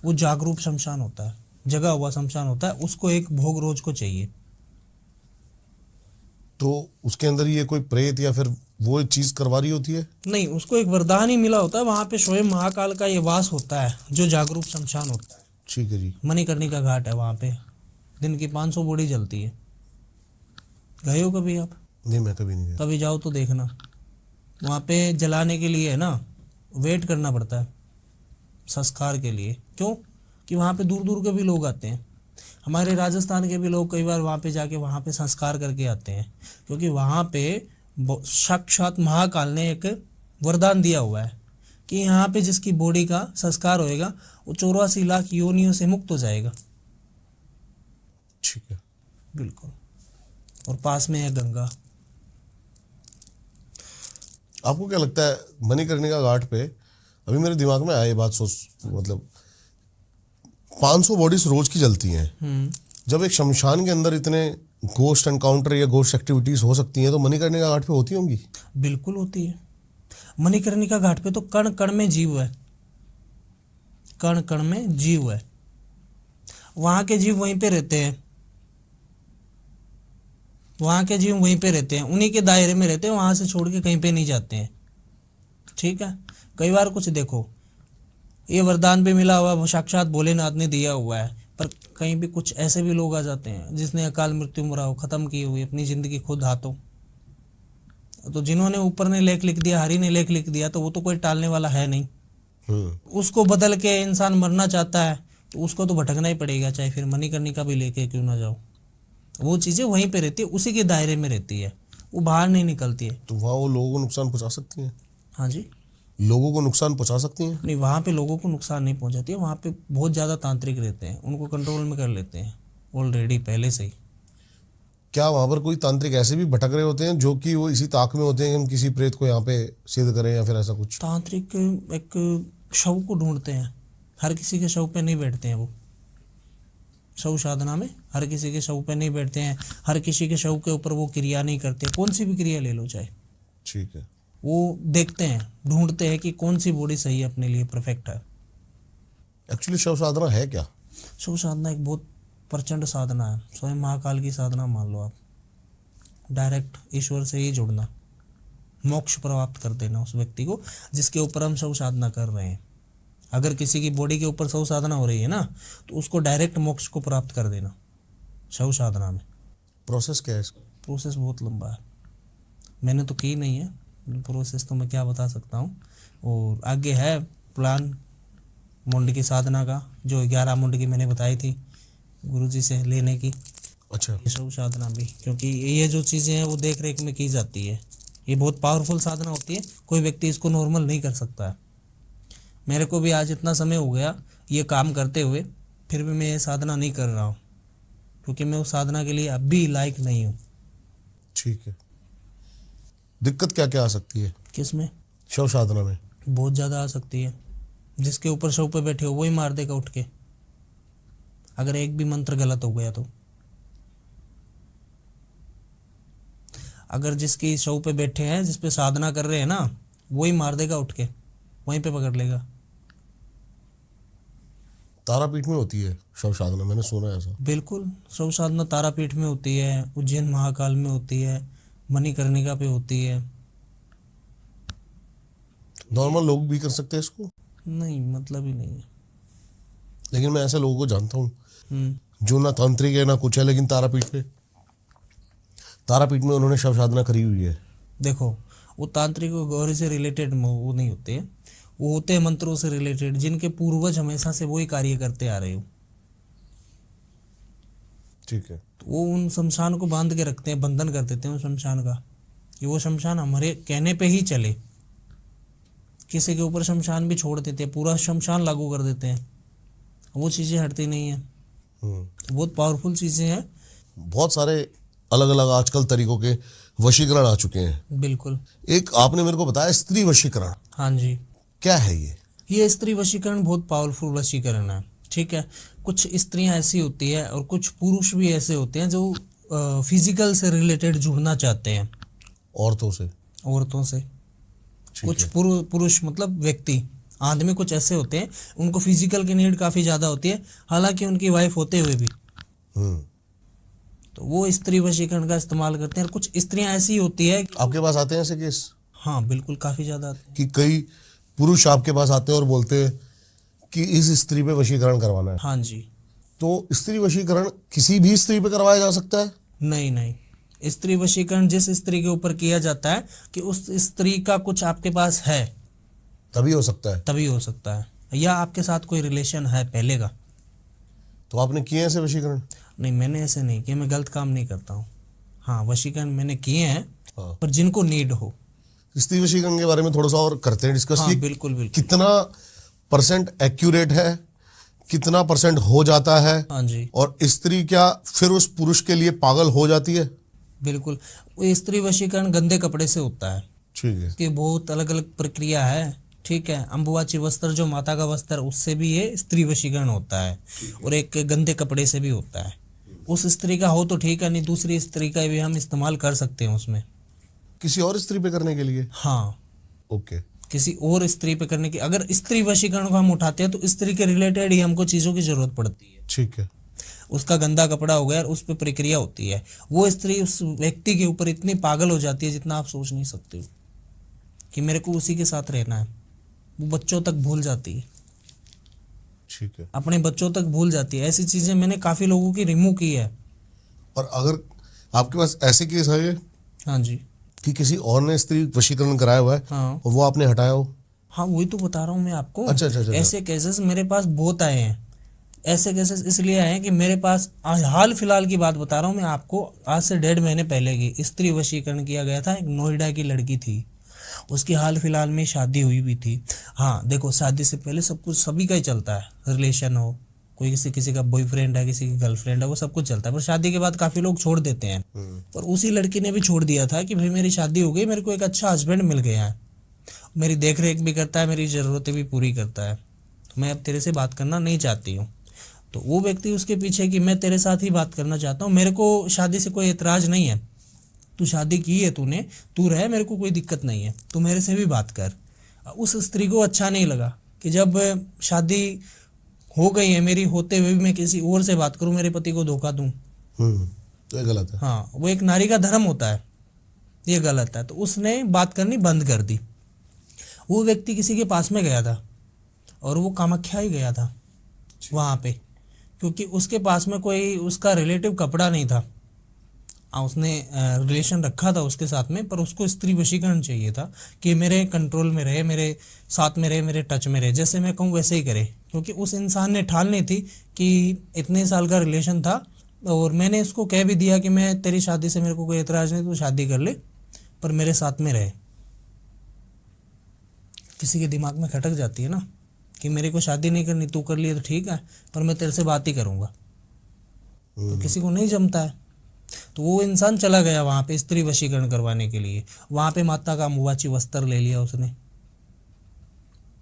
वो जागरूक शमशान होता है, जगा हुआ शमशान होता है, उसको एक भोग रोज को चाहिए। तो उसके अंदर ये कोई प्रेत या फिर वो चीज करवा रही होती है? नहीं, उसको एक वरदान ही मिला होता है, वहाँ पे स्वयं महाकाल का ये वास होता है, जो जागरूक शमशान होता है। ठीक है जी। मणिकर्णिका घाट है वहाँ पे, दिन की 500 बॉडी जलती है। गए हो कभी आप? नहीं, मैं कभी नहीं गया। कभी जाओ तो देखना। वहाँ पे जलाने के लिए है ना, वेट करना पड़ता है संस्कार के लिए। क्यों? कि वहाँ पे दूर दूर के भी लोग आते हैं, हमारे राजस्थान के भी लोग कई बार वहाँ पे जाके वहाँ पे संस्कार करके आते हैं, क्योंकि वहाँ पे साक्षात महाकाल ने एक वरदान दिया हुआ है कि यहाँ पे जिसकी बॉडी का संस्कार होएगा वो 84 लाख योनियों से मुक्त हो जाएगा। ठीक है। बिल्कुल। और पास में है गंगा। आपको क्या लगता है मणिकर्णिका घाट पे, अभी मेरे दिमाग में आया ये बात, मतलब 500 बॉडीज रोज की जलती हैं। जब एक शमशान के अंदर इतने गोस्ट एनकाउंटर या गोस्ट एक्टिविटीज हो सकती हैं, तो मणिकर्णिका घाट पे होती होंगी? बिल्कुल होती है। मणिकर्णिका घाट पे तो कण कण में जीव है, कण कण में जीव है। वहां के जीव वहीं पे रहते हैं, वहां के जीव वहीं पे रहते हैं, उन्हीं के दायरे में रहते हैं, वहां से छोड़ के कहीं पे नहीं जाते हैं। ठीक है। कई बार कुछ देखो, ये वरदान भी मिला हुआ, वो साक्षात भोलेनाथ ने दिया हुआ है, पर कहीं भी कुछ ऐसे भी लोग आ जाते हैं जिसने अकाल मृत्यु मरा हो, खत्म की हुई अपनी जिंदगी खुद हाथों। तो जिन्होंने ऊपर ने लेख लिख दिया, हरि ने लेख लिख दिया, तो वो तो कोई टालने वाला है नहीं। उसको बदल के इंसान मरना चाहता है तो उसको तो भटकना ही पड़ेगा, चाहे फिर मणिकर्णिका भी लेके क्यों ना जाओ। वो चीजें वहीं पे रहती है, उसी के दायरे में रहती है, वो बाहर नहीं निकलती है। तो वहाँ वो लोगों को नुकसान पहुंचा सकती हैं? हाँ जी। लोगों को नुकसान पहुंचा सकती हैं? नहीं, वहाँ पे लोगों को नुकसान नहीं पहुंचाती है, वहाँ पे बहुत ज़्यादा तांत्रिक रहते हैं, उनको कंट्रोल में कर लेते हैं ऑलरेडी पहले से ही। क्या वहाँ पर कोई तांत्रिक ऐसे भी भटक रहे होते हैं जो कि वो इसी ताक में होते हैं कि हम किसी प्रेत को यहाँ पे सिद्ध करें, या फिर ऐसा कुछ? तांत्रिक एक शव को ढूंढते हैं, हर किसी के शव पे नहीं बैठते हैं वो। शव साधना में हर किसी के शव पे नहीं बैठते हैं, हर किसी के शव के ऊपर वो क्रिया नहीं करते, कौन सी भी क्रिया ले लो चाहे। ठीक है। वो देखते हैं, ढूंढते हैं कि कौन सी बॉडी सही है अपने लिए, परफेक्ट है। एक्चुअली शव साधना है क्या? शव साधना एक बहुत प्रचंड साधना है, स्वयं महाकाल की साधना मान लो आप। डायरेक्ट ईश्वर से ही जुड़ना, मोक्ष प्राप्त कर देना उस व्यक्ति को जिसके ऊपर हम शव साधना कर रहे हैं। अगर किसी की बॉडी के ऊपर शव साधना हो रही है ना, तो उसको डायरेक्ट मोक्ष को प्राप्त कर देना शव साधना में। प्रोसेस क्या है इसका? प्रोसेस बहुत लंबा है, मैंने तो की नहीं है, प्रोसेस तो मैं क्या बता सकता हूँ। और आगे है प्लान मुंड की साधना का, जो 11 मुंड की मैंने बताई थी गुरुजी से लेने की। अच्छा। ये शव साधना भी, क्योंकि ये जो चीज़ें हैं वो देख रेख में की जाती है, ये बहुत पावरफुल साधना होती है, कोई व्यक्ति इसको नॉर्मल नहीं कर सकता है। मेरे को भी आज इतना समय हो गया ये काम करते हुए, फिर भी मैं ये साधना नहीं कर रहा हूँ, क्योंकि मैं उस साधना के लिए अब भी लायक नहीं हूँ। ठीक है। दिक्कत क्या क्या आ सकती है किसमें? शव साधना में? बहुत ज़्यादा आ सकती है। जिसके ऊपर शव पे बैठे हो वही मार देगा उठ के, अगर एक भी मंत्र गलत हो गया तो। अगर जिसकी शव पे बैठे हैं, जिस पे साधना कर रहे हैं ना, वही मार देगा उठ के, वहीं पे पकड़ लेगा। तारापीठ में होती है शव साधना, मैंने सुना है ऐसा। बिल्कुल, शव साधना तारापीठ में होती है, उज्जैन महाकाल में होती है, मणिकर्णिका पे होती है। नॉर्मल लोग भी कर सकते हैं इसको? नहीं, मतलब ही नहीं है। लेकिन मैं ऐसे लोगों को जानता हूँ हम्म। जो ना तांत्रिक है ना कुछ है, लेकिन तारापीठ में उन्होंने शव साधना करी हुई है। देखो, वो तांत्रिक और गौरी से रिलेटेड वो नहीं होते हैं, वो होते हैं मंत्रों से रिलेटेड, जिनके पूर्वज हमेशा से वही कार्य करते आ रहे हो। ठीक है। तो वो उन शमशान को बांध के रखते हैं, बंधन कर देते हैं उस शमशान का, कि वो शमशान हमारे कहने पे ही चले। किसी के ऊपर शमशान भी छोड़ देते हैं, पूरा शमशान लागू कर देते हैं, वो चीज़ें हटती नहीं है। बहुत पावरफुल चीज़ें हैं। बहुत सारे अलग अलग आजकल तरीकों के वशीकरण आ चुके हैं। बिल्कुल। एक आपने मेरे को बताया स्त्री वशीकरण, हाँ जी। क्या है ये? ये स्त्री वशीकरण बहुत पावरफुल वशीकरण है। ठीक है, कुछ स्त्रियां ऐसी होती है और कुछ पुरुष भी ऐसे होते हैं जो फिजिकल से रिलेटेड जुड़ना चाहते हैं औरतों से। कुछ पुरुष मतलब व्यक्ति, आदमी कुछ ऐसे होते हैं उनको फिजिकल की नीड काफ़ी ज़्यादा होती है, हालांकि उनकी वाइफ होते हुए भी। तो वो स्त्री वशीकरण का इस्तेमाल करते हैं। और कुछ स्त्रियां ऐसी होती है। आपके पास आते हैं ऐसे केस? हाँ बिल्कुल, काफ़ी ज़्यादा आते हैं। कि कई पुरुष आपके पास आते हैं और बोलते हैं कि इस स्त्री पे वशीकरण करवाना है। हाँ जी। तो स्त्री वशीकरण किसी भी स्त्री पे करवाया जा सकता है? नहीं, स्त्री वशीकरण जिस स्त्री के ऊपर किया जाता है कि उस स्त्री का कुछ आपके पास है, तभी हो सकता है, या आपके साथ कोई रिलेशन है पहले का। तो आपने किए ऐसे वशीकरण? नहीं, मैंने ऐसे नहीं किया, मैं गलत काम नहीं करता हूँ। हाँ, वशीकरण मैंने किए हैं। हाँ। पर जिनको नीड हो। स्त्री वशीकरण के बारे में थोड़ा सा और करते हैं डिस्कस। हाँ, बिल्कुल। कितना परसेंट एक्यूरेट है, कितना परसेंट हो जाता है? हाँ जी। और स्त्री क्या फिर उस पुरुष के लिए पागल हो जाती है? बिल्कुल, वो स्त्री वशीकरण गंदे कपड़े से होता है। ठीक है। इसकी बहुत अलग अलग प्रक्रिया है। ठीक है, अम्बुवाची वस्त्र जो माता का वस्त्र, उससे भी ये स्त्री वशीकरण होता है। और एक गंदे कपड़े से भी होता है। उस स्त्री का हो तो ठीक है, नहीं दूसरी स्त्री का भी हम इस्तेमाल कर सकते हैं उसमें, किसी और स्त्री पे करने के लिए। हाँ, ओके। किसी और स्त्री पे करने की, अगर स्त्री वशीकरण को हम उठाते हैं तो स्त्री के रिलेटेड ही हमको चीज़ों की जरूरत पड़ती है। ठीक है। उसका गंदा कपड़ा हो गया और उस पर प्रक्रिया होती है, वो स्त्री उस व्यक्ति के ऊपर इतनी पागल हो जाती है जितना आप सोच नहीं सकते हो, कि मेरे को उसी के साथ रहना है। वो बच्चों तक भूल जाती है। ठीक है। अपने बच्चों तक भूल जाती है। ऐसी चीज़ें मैंने काफ़ी लोगों की रिमूव की है। और अगर आपके पास ऐसे केस है हाँ जी। कि किसी और ने स्त्री वशीकरण कराया हुआ है, हाँ, और वो आपने हटाया हो? हाँ, वही तो बता रहा हूँ मैं आपको। अच्छा। ऐसे केसेस मेरे पास बहुत आए हैं। ऐसे केसेस इसलिए आए हैं कि मेरे पास हाल फिलहाल की बात बता रहा हूँ मैं आपको, आज से 1.5 महीने पहले की स्त्री वशीकरण किया गया था। एक नोएडा की लड़की थी, उसकी हाल फिलहाल में शादी हुई भी थी। हाँ देखो, शादी से पहले सब कुछ सभी का ही चलता है, रिलेशन हो, कोई किसी का बॉयफ्रेंड है, किसी की गर्लफ्रेंड है, वो सब कुछ चलता है। पर शादी के बाद काफ़ी लोग छोड़ देते हैं। पर उसी लड़की ने भी छोड़ दिया था कि भाई मेरी शादी हो गई, मेरे को एक अच्छा हस्बैंड मिल गया है, मेरी देख रेख भी करता है, मेरी ज़रूरतें भी पूरी करता है, तो मैं अब तेरे से बात करना नहीं चाहती हूँ। तो वो व्यक्ति उसके पीछे कि मैं तेरे साथ ही बात करना चाहता हूँ, मेरे को शादी से कोई एतराज़ नहीं है, तू शादी की है, तूने, तू रहे, मेरे को कोई दिक्कत नहीं है, तू मेरे से भी बात कर। उस स्त्री को अच्छा नहीं लगा कि जब शादी हो गई है मेरी, होते हुए भी मैं किसी और से बात करूं, मेरे पति को धोखा दूं। तो ये गलत है। हाँ, वो एक नारी का धर्म होता है, ये गलत है। तो उसने बात करनी बंद कर दी। वो व्यक्ति किसी के पास में गया था और वो कामाख्या ही गया था वहाँ पे, क्योंकि उसके पास में कोई उसका रिलेटिव कपड़ा नहीं था। उसने रिलेशन रखा था उसके साथ में, पर उसको स्त्री वशीकरण चाहिए था कि मेरे कंट्रोल में रहे, मेरे साथ में रहे, मेरे टच में रहे, जैसे मैं कहूँ वैसे ही करे। क्योंकि उस इंसान ने ठान ली थी कि इतने साल का रिलेशन था, और मैंने इसको कह भी दिया कि मैं तेरी शादी से मेरे को कोई एतराज़ नहीं, तो शादी कर ले, पर मेरे साथ में रहे। किसी के दिमाग में खटक जाती है ना कि मेरे को शादी नहीं करनी, तू कर लिए तो ठीक है, पर मैं तेरे से बात ही करूँगा, तो किसी को नहीं जमता है। तो वो इंसान चला गया वहाँ पे स्त्री वशीकरण करवाने के लिए। वहाँ पे माता का अम्बुवाची वस्त्र ले लिया उसने।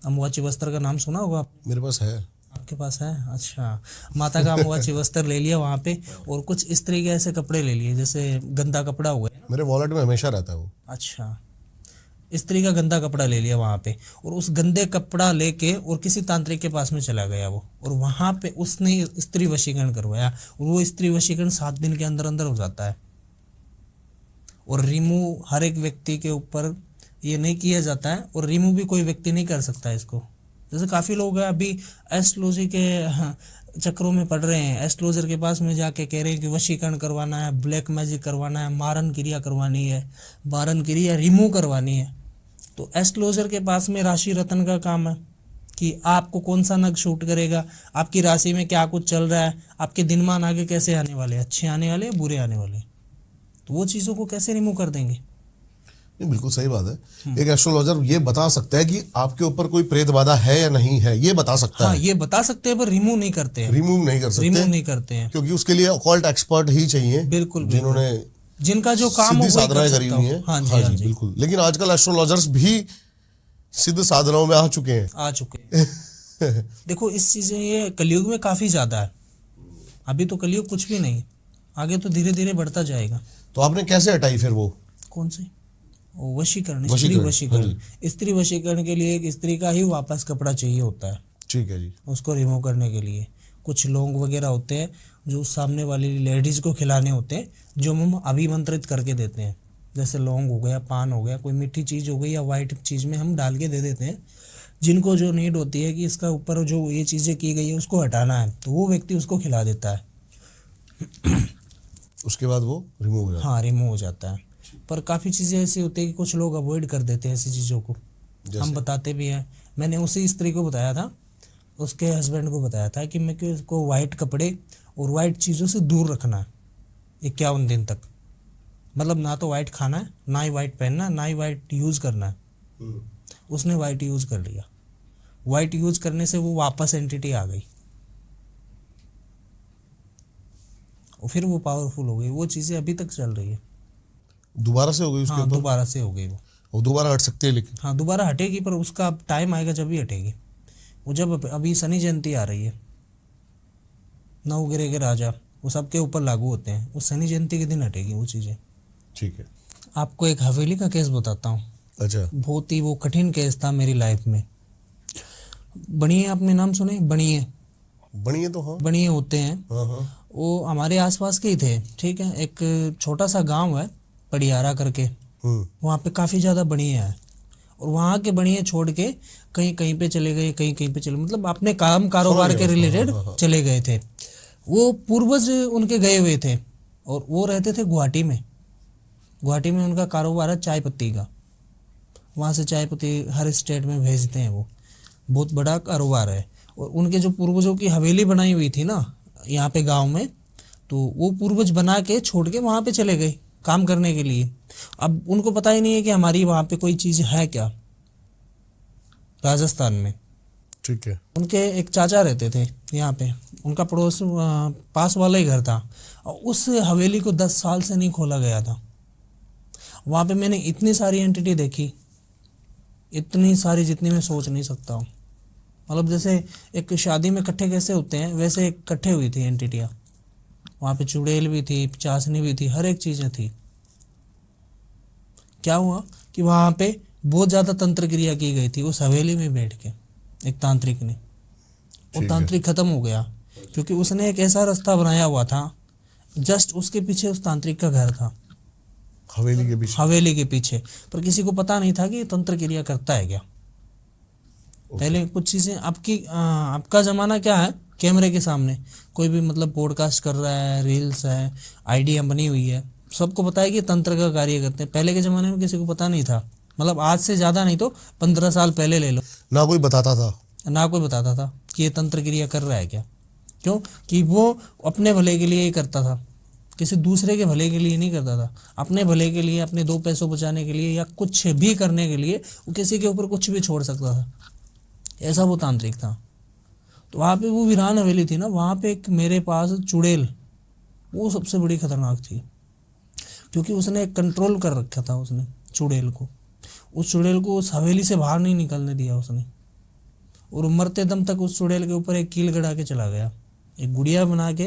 अम्बुवाची वस्त्र का नाम सुना होगा आपने? मेरे पास है। आपके पास है? अच्छा। माता का अम्बुवाची वस्त्र ले लिया वहाँ पे, और कुछ स्त्री के ऐसे कपड़े ले लिए जैसे गंदा कपड़ा हो गया। मेरे वॉलेट में हमेशा रहता है वो। अच्छा, स्त्री का गंदा कपड़ा ले लिया वहाँ पे, और उस गंदे कपड़ा लेके और किसी तांत्रिक के पास में चला गया वो, और वहाँ पे उसने स्त्री वशीकरण करवाया, और वो स्त्री वशीकरण 7 दिन के अंदर अंदर हो जाता है। और रिमूव हर एक व्यक्ति के ऊपर ये नहीं किया जाता है, और रिमूव भी कोई व्यक्ति नहीं कर सकता है इसको। जैसे काफ़ी लोग हैं अभी एस्ट्रोलॉजी के चक्रों में पड़ रहे हैं, एस्ट्रोलॉजर के पास में जाके कह रहे हैं कि वशीकरण करवाना है, ब्लैक मैजिक करवाना है, मारन क्रिया करवानी है, मारन क्रिया रिमूव करवानी है। तो एस्ट्रोलॉजर के पास में राशि रत्न का काम है कि आपको कौन सा नग शूट करेगा, आपकी राशि में क्या कुछ चल रहा है, आपके दिनमान आगे कैसे आने वाले, अच्छे आने वाले या बुरे आने वाले, तो वो चीज़ों को कैसे रिमूव कर देंगे। नहीं, बिल्कुल सही बात है। एक एस्ट्रोलॉजर ये बता सकता है कि आपके ऊपर कोई प्रेत बाधा है या नहीं है, ये बता सकता है। ये बता सकते हैं, पर रिमूव नहीं करते हैं। रिमूव नहीं कर सकते, रिमूव नहीं करते हैं, क्योंकि उसके लिए ऑकल्ट एक्सपर्ट ही चाहिए। बिल्कुल, जिन्होंने जिनका जो काम सिद्धि हो वही साधनाएं कर करी सकता हुई हूं। हैं। हाँ जी, हाँ हाँ जी, जी, बिल्कुल। लेकिन आजकल एस्ट्रोलॉजर्स भी सिद्ध साधनाओं में आ चुके हैं। आ चुके हैं। देखो इस चीजें ये कलयुग में काफी ज्यादा है। अभी तो कलयुग कुछ भी नहीं, आगे तो धीरे धीरे बढ़ता जाएगा। तो आपने कैसे हटाई फिर वो? कौन सी? वशीकरण, स्त्री वशीकरण। स्त्री वशीकरण के लिए एक स्त्री का ही वापस कपड़ा चाहिए होता है। ठीक है जी। उसको रिमूव करने के लिए कुछ लौंग वगैरह होते हैं जो सामने वाली लेडीज को खिलाने होते हैं, जो हम अभिमंत्रित करके देते हैं। जैसे लौंग हो गया, पान हो गया, कोई मीठी चीज़ हो गई या वाइट चीज़ में हम डाल के दे देते हैं। जिनको जो नीड होती है कि इसका ऊपर जो ये चीज़ें की गई है उसको हटाना है, तो वो व्यक्ति उसको खिला देता है। उसके बाद वो रिमूव हो जाता है। हाँ, रिमूव हो जाता है। पर काफ़ी चीज़ें ऐसी होती है कि कुछ लोग अवॉइड कर देते हैं ऐसी चीज़ों को। हम बताते भी हैं। मैंने उसी स्त्री को बताया था, उसके हस्बैंड को बताया था कि मैं कि उसको वाइट कपड़े और वाइट चीज़ों से दूर रखना है 51 दिन तक। मतलब ना तो वाइट खाना है, ना ही वाइट पहनना है, ना ही वाइट यूज़ करना है। उसने वाइट यूज़ कर लिया। वाइट यूज़ करने से वो वापस एंटिटी आ गई और फिर वो पावरफुल हो गई। वो चीज़ें अभी तक चल रही है। दोबारा से हो गई उसके हाँ, ऊपर? दोबारा से हो गई वो दोबारा हट सकती है लेकिन? हाँ, दोबारा हटेगी, पर उसका अब टाइम आएगा जब भी हटेगी। वो जब अभी शनि जयंती आ रही है, 9 ग्रह के राजा वो सबके ऊपर लागू होते हैं, उस शनि जयंती के दिन हटेगी वो चीज़ें। ठीक है। आपको एक हवेली का केस बताता हूँ। अच्छा। बहुत ही वो कठिन केस था मेरी लाइफ में। बणिए, आपने नाम सुने? बणिए? बणिए तो हाँ, बणिए होते हैं। हाँ। वो हमारे आसपास के ही थे। ठीक है, एक छोटा सा गांव है पड़ियारा करके, वहाँ पे काफ़ी ज़्यादा बणिए हैं, और वहाँ के बणिए छोड़ के कहीं कहीं पे चले गए, कहीं कहीं पे चले, मतलब अपने काम कारोबार के रिलेटेड चले गए थे। वो पूर्वज उनके गए हुए थे, और वो रहते थे गुवाहाटी में। गुवाहाटी में उनका कारोबार है चाय पत्ती का। वहाँ से चाय पत्ती हर स्टेट में भेजते हैं। वो बहुत बड़ा कारोबार है। और उनके जो पूर्वजों की हवेली बनाई हुई थी ना यहाँ पे गांव में, तो वो पूर्वज बना के छोड़ के वहाँ पे चले गए काम करने के लिए। अब उनको पता ही नहीं है कि हमारी वहाँ पे कोई चीज़ है क्या, राजस्थान में। ठीक है। उनके एक चाचा रहते थे यहाँ पे, उनका पड़ोस पास वाला ही घर था, और उस हवेली को 10 साल से नहीं खोला गया था। वहाँ पे मैंने इतनी सारी एंटिटी देखी, इतनी सारी जितनी मैं सोच नहीं सकता हूँ। मतलब जैसे एक शादी में इकट्ठे कैसे होते हैं, वैसे इकट्ठे हुई थी एंटिटियाँ। वहाँ पे चुड़ैल भी थी, चाशनी भी थी, हर एक चीज़ें थी। क्या हुआ कि वहाँ पे बहुत ज़्यादा तंत्र क्रिया की गई थी उस हवेली में बैठ के एक तांत्रिक ने। और तांत्रिक खत्म हो गया क्योंकि उसने एक ऐसा रास्ता बनाया हुआ था, जस्ट उसके पीछे उस तांत्रिक का घर था, हवेली के पीछे। हवेली के पीछे। पर किसी को पता नहीं था कि तंत्र क्रिया करता है क्या। पहले कुछ चीज़ें आपका ज़माना क्या है, कैमरे के सामने कोई भी मतलब पॉडकास्ट कर रहा है, रील्स है, आइडिया बनी हुई है, सबको पता है कि तंत्र का कार्य करते हैं। पहले के ज़माने में किसी को पता नहीं था। मतलब आज से ज़्यादा नहीं तो 15 साल पहले ले लो, ना कोई बताता था कि ये तंत्र क्रिया कर रहा है क्या। क्यों कि वो अपने भले के लिए ही करता था, किसी दूसरे के भले के लिए नहीं करता था। अपने भले के लिए, अपने 2 पैसों बचाने के लिए, या कुछ भी करने के लिए वो किसी के ऊपर कुछ भी छोड़ सकता था। ऐसा वो तांत्रिक था। तो वहाँ पे वो वीरान हवेली थी ना, वहाँ पे एक मेरे पास चुड़ैल, वो सबसे बड़ी खतरनाक थी। क्योंकि उसने कंट्रोल कर रखा था उसने चुड़ैल को। उस चुड़ैल को उस हवेली से बाहर नहीं निकलने दिया उसने, और मरते दम तक उस चुड़ैल के ऊपर एक कील गड़ा के चला गया। एक गुड़िया बना के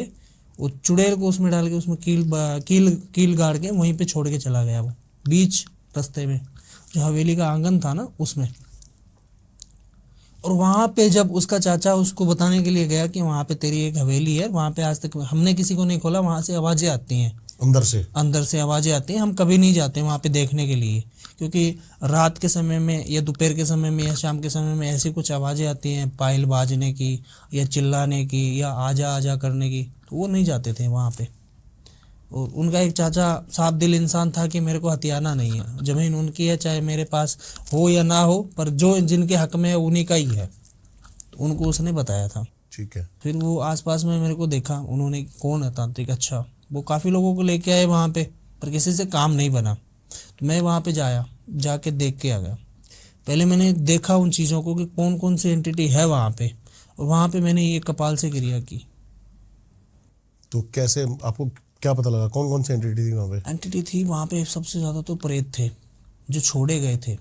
वो चुड़ैल को उसमें डाल के उसमें कील गाड़ के वहीं पे छोड़ के चला गया, वो बीच रास्ते में जो हवेली का आंगन था ना उसमें। और वहाँ पे जब उसका चाचा उसको बताने के लिए गया कि वहाँ पे तेरी एक हवेली है, वहाँ पे आज तक हमने किसी को नहीं खोला, वहाँ से आवाज़ें आती हैं, अंदर से आवाज़ें आती हैं, हम कभी नहीं जाते वहाँ पे देखने के लिए, क्योंकि रात के समय में या दोपहर के समय में या शाम के समय में ऐसी कुछ आवाज़ें आती हैं पायल बाजने की या चिल्लाने की या आजा आजा करने की, तो वो नहीं जाते थे वहाँ पे। और उनका एक चाचा साफ दिल इंसान था कि मेरे को हथियाना नहीं है, ज़मीन उनकी है, चाहे मेरे पास हो या ना हो, पर जो जिनके हक में है उन्हीं का ही है, तो उनको उसने बताया था। ठीक है। फिर वो आसपास में मेरे को देखा, उन्होंने कौन है तांत्रिक, अच्छा, वो काफ़ी लोगों को लेके आए वहाँ पे, पर किसी से काम नहीं बना। तो मैं वहाँ पे जाके देख के आ गया। पहले मैंने देखा उन चीज़ों को कि कौन कौन सी एंटिटी है वहाँ पे, और वहाँ पे मैंने ये कपाल से क्रिया की। तो कैसे आपको क्या पता लगा कौन कौन सी एंटिटी थी वहाँ पे? एंटिटी थी वहाँ पे सबसे ज़्यादा तो प्रेत थे जो छोड़े गए थे,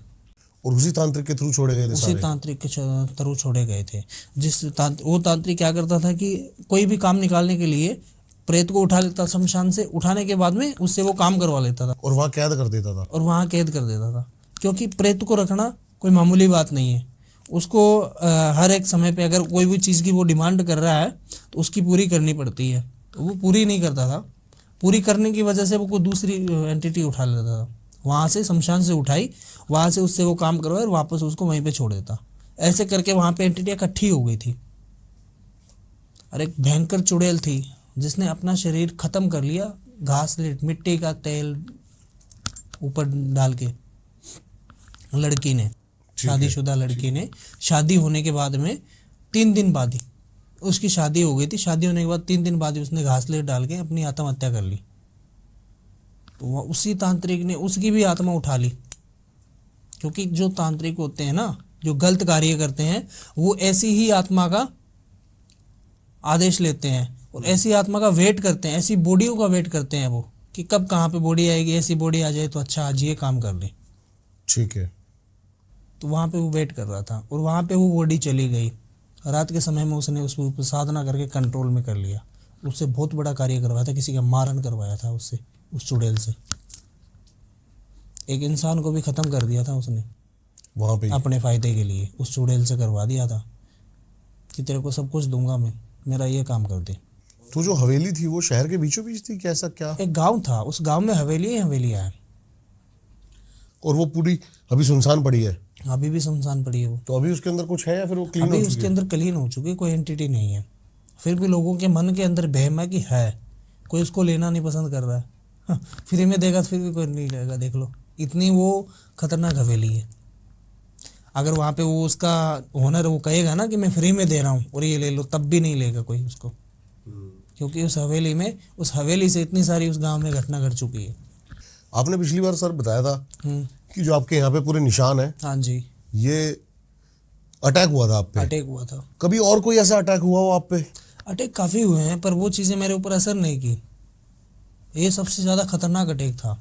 और उसी तांत्रिक के थ्रू छोड़े गए थे? उसी तांत्रिक के थ्रू छोड़े गए थे। वो तांत्रिक क्या करता था कि कोई भी काम निकालने के लिए प्रेत को उठा लेता शमशान से, उठाने के बाद में उससे वो काम करवा लेता था और वहाँ कैद कर देता था। क्योंकि प्रेत को रखना कोई मामूली बात नहीं है। उसको हर एक समय पे अगर कोई भी चीज़ की वो डिमांड कर रहा है तो उसकी पूरी करनी पड़ती है, तो वो पूरी नहीं करता था। पूरी करने की वजह से वो कोई दूसरी एंटिटी उठा लेता था, वहाँ से शमशान से उठाई, वहाँ से उससे वो काम करवाए और वापस उसको वहीं पे छोड़ देता। ऐसे करके वहाँ पे एंटिटियाँ इकट्ठी हो गई थी। और एक भयंकर चुड़ैल थी जिसने अपना शरीर ख़त्म कर लिया, घासलेट मिट्टी का तेल ऊपर डाल के, लड़की ने, शादीशुदा लड़की ने, शादी होने के बाद में 3 दिन बाद ही उसकी शादी हो गई थी। शादी होने के बाद 3 दिन बाद ही उसने घासलेट डाल के अपनी आत्महत्या कर ली। तो उसी तांत्रिक ने उसकी भी आत्मा उठा ली, क्योंकि जो तांत्रिक होते हैं ना, जो गलत कार्य करते हैं, वो ऐसी ही आत्मा का आदेश लेते हैं और ऐसी आत्मा का वेट करते हैं, ऐसी बॉडियों का वेट करते हैं वो कि कब कहाँ पे बॉडी आएगी, ऐसी बॉडी आ जाए तो अच्छा आज ये काम कर ले। ठीक है। तो वहाँ पे वो वेट कर रहा था और वहाँ पे वो बॉडी चली गई। रात के समय में उसने उस पर साधना करके कंट्रोल में कर लिया। उससे बहुत बड़ा कार्य करवाया था, किसी का मारण करवाया था उससे, उस चुड़ैल से। एक इंसान को भी ख़त्म कर दिया था उसने वहाँ पे अपने फ़ायदे के लिए। उस चुड़ैल से करवा दिया था कि तेरे को सब कुछ दूंगा मैं, मेरा ये काम कर दे। तो जो हवेली थी वो शहर के बीचों बीच थी, कैसा क्या? एक गांव था, उस गांव में हवेली ही हवेलियाँ हैं। और वो पूरी अभी सुनसान पड़ी है? अभी भी सुनसान पड़ी है वो। तो अभी उसके अंदर कुछ है या फिर वो क्लीन हो अभी चुकी उसके है? अंदर क्लीन हो चुकी है, कोई एंटिटी नहीं है। फिर भी लोगों के मन के अंदर बहम है कि है, कोई उसको लेना नहीं पसंद कर रहा है। हाँ, फ्री में देगा तो फिर भी कोई नहीं लेगा। देख लो, इतनी वो खतरनाक हवेली है। अगर वहाँ पे वो उसका ओनर वो कहेगा ना कि मैं फ्री में दे रहा हूँ और ये ले लो, तब भी नहीं लेगा कोई उसको, क्योंकि उस हवेली से इतनी सारी उस गांव में घटना घट चुकी है। आपने पिछली बार सर बताया था कि जो आपके यहाँ पे पूरे निशान है, हाँ जी, ये अटैक हुआ था आप पे। अटैक हुआ था। कभी और कोई ऐसा अटैक हुआ हो आप पे? अटैक काफ़ी हुए हैं, पर वो चीज़ें मेरे ऊपर असर नहीं की। ये सबसे ज़्यादा खतरनाक अटैक था।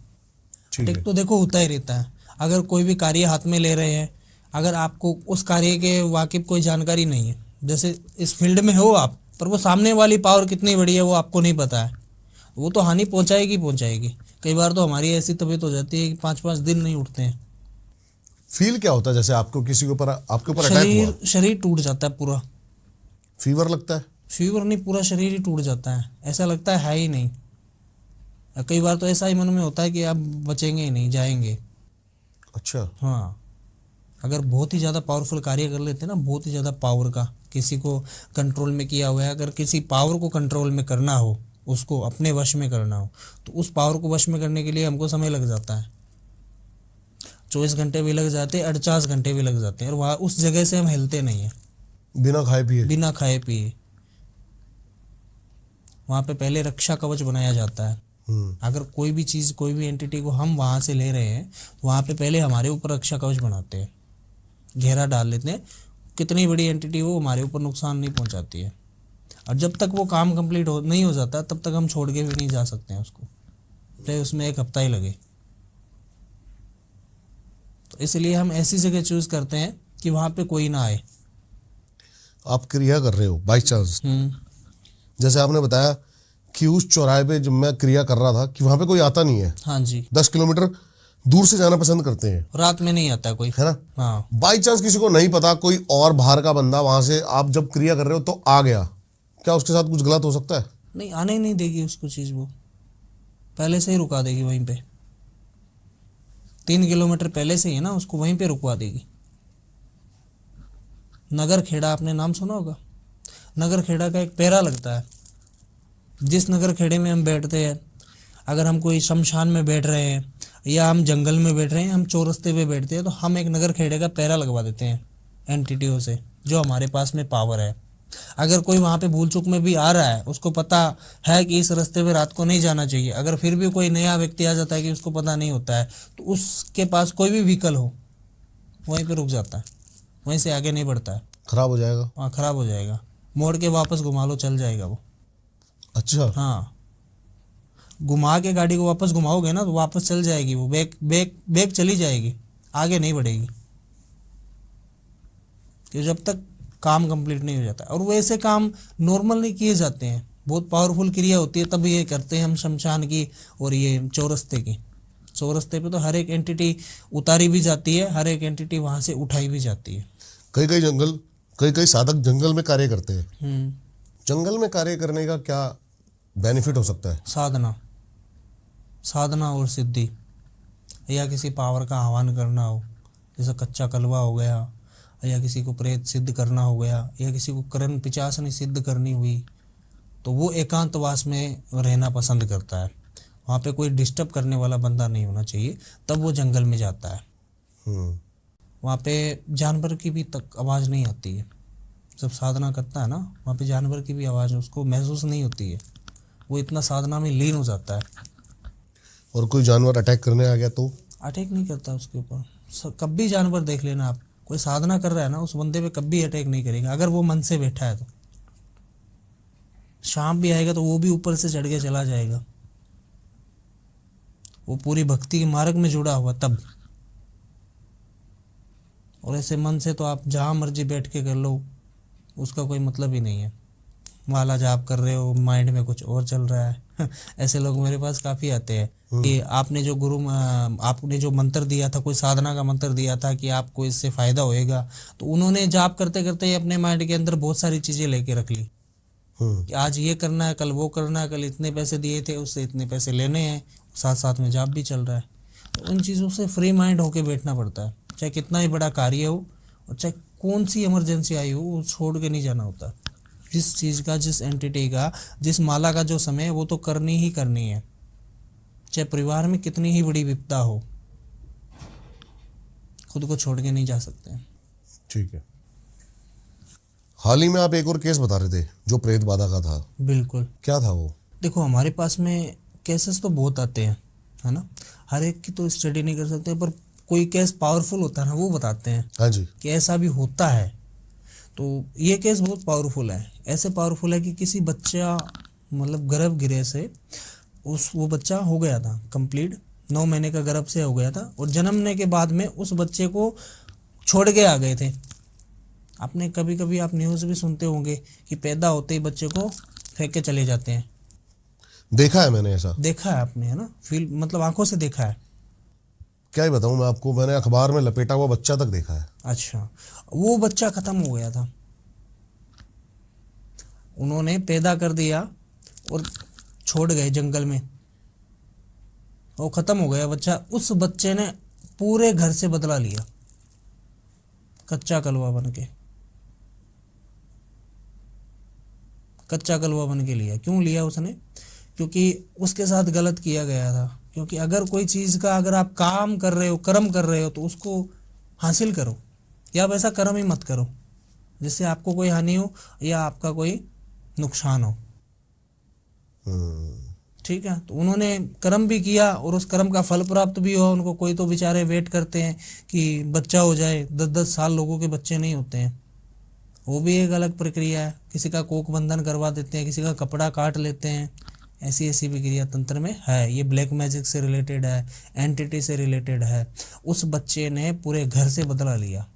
अटैक तो देखो होता ही रहता है। अगर कोई भी कार्य हाथ में ले रहे हैं, अगर आपको उस कार्य के वाकिफ कोई जानकारी नहीं है, जैसे इस फील्ड में हो आप, पर वो सामने वाली पावर कितनी बड़ी है वो आपको नहीं पता है, वो तो हानि पहुंचाएगी। कई बार तो हमारी ऐसी तबीयत हो जाती है कि 5-5 दिन नहीं उठते हैं। फील क्या होता है जैसे आपको किसी के ऊपर आपके ऊपर अटैक हुआ? शरीर टूट जाता है पूरा। फीवर लगता है? फीवर नहीं, पूरा शरीर ही टूट जाता है। ऐसा लगता है ही नहीं। कई बार तो ऐसा ही मन में होता है कि आप बचेंगे ही नहीं, जाएंगे। अच्छा। हाँ, अगर बहुत ही ज़्यादा पावरफुल कार्य कर लेते हैं ना, बहुत ही ज़्यादा पावर का किसी को कंट्रोल में किया हुआ है, अगर किसी पावर को कंट्रोल में करना हो, उसको अपने वश में करना हो, तो उस पावर को वश में करने के लिए हमको समय लग जाता है। 24 घंटे भी लग जाते हैं, 48 घंटे भी लग जाते हैं, और वहाँ उस जगह से हम हिलते नहीं हैं बिना खाए पिए। वहाँ पे पहले रक्षा कवच बनाया जाता है। अगर कोई भी चीज़, कोई भी एंटिटी को हम वहाँ से ले रहे हैं, वहाँ पे पहले हमारे ऊपर रक्षा कवच बनाते हैं, घेरा डाल लेते हैं। कितनी बड़ी एंटिटी हो, हमारे ऊपर नुकसान नहीं पहुँचाती है। और जब तक वो काम कंप्लीट नहीं हो जाता, तब तक हम छोड़ के भी नहीं जा सकते हैं उसको। चाहे उसमें 1 हफ्ता ही लगे। तो इसलिए हम ऐसी जगह चूज करते हैं कि वहां पे कोई ना आए। आप क्रिया कर रहे हो बाई चांस, जैसे आपने बताया कि उस चौराहे पे जब मैं क्रिया कर रहा था कि वहां पे कोई आता नहीं है, हाँ जी, 10 किलोमीटर दूर से जाना पसंद करते हैं, रात में नहीं आता कोई, है ना। हाँ। बाई चांस किसी को नहीं पता, कोई और बाहर का बंदा वहां से आप जब क्रिया कर रहे हो तो आ गया, क्या उसके साथ कुछ गलत हो सकता है? नहीं, आने ही नहीं देगी उसको चीज, वो पहले से ही रुका देगी वहीं पे। 3 किलोमीटर पहले से ही है ना, उसको वहीं पे रुकवा देगी। नगर खेड़ा आपने नाम सुना होगा। नगर खेड़ा का एक पेरा लगता है। जिस नगर खेड़े में हम बैठते हैं, अगर हम कोई शमशान में बैठ रहे हैं या हम जंगल में बैठ रहे हैं, हम चौरस्ते पे बैठते हैं, तो हम एक नगर खेड़े का पेरा लगवा देते हैं एंटिटियों से, जो हमारे पास में पावर है। अगर कोई वहाँ पे भूल चूक में भी आ रहा है, उसको पता है कि इस रास्ते पे रात को नहीं जाना चाहिए, अगर फिर भी कोई नया व्यक्ति आ जाता है कि उसको पता नहीं होता है, तो उसके पास कोई भी व्हीकल हो वहीं पे रुक जाता है, वहीं से आगे नहीं बढ़ता है। खराब हो जाएगा। हाँ, खराब हो जाएगा, मोड़ के वापस घुमा लो, चल जाएगा वो। अच्छा। हाँ, घुमा के गाड़ी को वापस घुमाओगे ना तो वापस चल जाएगी वो, बैक चली जाएगी, आगे नहीं बढ़ेगी, कि जब तक काम कंप्लीट नहीं हो जाता। और वैसे काम नॉर्मल नहीं किए जाते हैं, बहुत पावरफुल क्रिया होती है तब ये करते हैं हम शमशान की और ये चौरस्ते की। चौरस्ते पे तो हर एक एंटिटी उतारी भी जाती है, हर एक एंटिटी वहां से उठाई भी जाती है। कई साधक जंगल में कार्य करते हैं। जंगल में कार्य करने का क्या बेनिफिट हो सकता है? साधना और सिद्धि, या किसी पावर का आह्वान करना हो, जैसे कच्चा कलवा हो गया, या किसी को प्रेत सिद्ध करना हो गया, या किसी को करण पिचासनी सिद्ध करनी हुई, तो वो एकांतवास में रहना पसंद करता है। वहाँ पे कोई डिस्टर्ब करने वाला बंदा नहीं होना चाहिए, तब वो जंगल में जाता है। वहाँ पे जानवर की भी तक आवाज़ नहीं आती है। जब साधना करता है ना, वहाँ पे जानवर की भी आवाज़ उसको महसूस नहीं होती है, वो इतना साधना में लीन हो जाता है। और कोई जानवर अटैक करने आ गया तो? अटैक नहीं करता उसके ऊपर। कभी जानवर देख लेना आप, कोई साधना कर रहा है ना, उस बंदे पे कभी अटैक नहीं करेगा, अगर वो मन से बैठा है तो। शाम भी आएगा तो वो भी ऊपर से चढ़ के चला जाएगा, वो पूरी भक्ति के मार्ग में जुड़ा हुआ तब। और ऐसे मन से तो आप जहाँ मर्जी बैठ के कर लो, उसका कोई मतलब ही नहीं है। माला जाप कर रहे हो, माइंड में कुछ और चल रहा है। ऐसे लोग मेरे पास काफ़ी आते हैं कि आपने जो मंत्र दिया था, कोई साधना का मंत्र दिया था कि आपको इससे फ़ायदा होएगा, तो उन्होंने जाप करते करते ही अपने माइंड के अंदर बहुत सारी चीज़ें लेके रख ली कि आज ये करना है, कल वो करना है, कल इतने पैसे दिए थे, उससे इतने पैसे लेने हैं, साथ साथ में जाप भी चल रहा है। तो उन चीज़ों से फ्री माइंड होके बैठना पड़ता है, चाहे कितना ही बड़ा कार्य हो और चाहे कौन सी इमरजेंसी आई हो, वो छोड़ के नहीं जाना होता। जिस चीज़ का, जिस एंटिटी का, जिस माला का जो समय है, वो तो करनी ही करनी है, चाहे परिवार में कितनी ही बड़ी विपदा हो, खुद को छोड़ के नहीं जा सकते। ठीक है। हाल ही में आप एक और केस बता रहे थे जो प्रेत बाधा का था। बिल्कुल। क्या था वो? देखो, हमारे पास में केसेस तो बहुत आते हैं, है ना, हर एक की तो स्टडी नहीं कर सकते, पर कोई केस पावरफुल होता है ना, वो बताते हैं। हाँ जी। कि ऐसा भी होता है। तो ये केस बहुत पावरफुल है, ऐसे पावरफुल है कि किसी बच्चा, मतलब गर्भगृह से वो बच्चा हो गया था कंप्लीट, 9 महीने का गर्भ से हो गया था, और जन्मने के बाद में उस बच्चे को छोड़ के आ गए थे। आपने कभी कभी आप न्यूज़ भी सुनते होंगे कि पैदा होते ही बच्चे को फेंक के चले जाते हैं। देखा है मैंने, ऐसा देखा है आपने, है ना, फील मतलब आंखों से देखा है। क्या ही बताऊं मैं आपको, मैंने अखबार में लपेटा हुआ बच्चा तक देखा है। अच्छा, वो बच्चा खत्म हो गया था, उन्होंने पैदा कर दिया और छोड़ गए जंगल में, वो खत्म हो गया बच्चा। उस बच्चे ने पूरे घर से बदला लिया, कच्चा कलवा बन के, कच्चा कलवा बन के लिया। क्यों लिया उसने? क्योंकि उसके साथ गलत किया गया था। क्योंकि अगर कोई चीज़ का, अगर आप काम कर रहे हो, कर्म कर रहे हो, तो उसको हासिल करो, या वैसा कर्म ही मत करो जिससे आपको कोई हानि हो या आपका कोई नुकसान हो। ठीक है, तो उन्होंने कर्म भी किया और उस कर्म का फल प्राप्त भी हुआ उनको। कोई तो बेचारे वेट करते हैं कि बच्चा हो जाए, 10-10 साल लोगों के बच्चे नहीं होते हैं, वो भी एक अलग प्रक्रिया है। किसी का कोख बंधन करवा देते हैं, किसी का कपड़ा काट लेते हैं, ऐसी ऐसी भी क्रिया तंत्र में है, ये ब्लैक मैजिक से रिलेटेड है, एंटिटी से रिलेटेड है। उस बच्चे ने पूरे घर से बदला लिया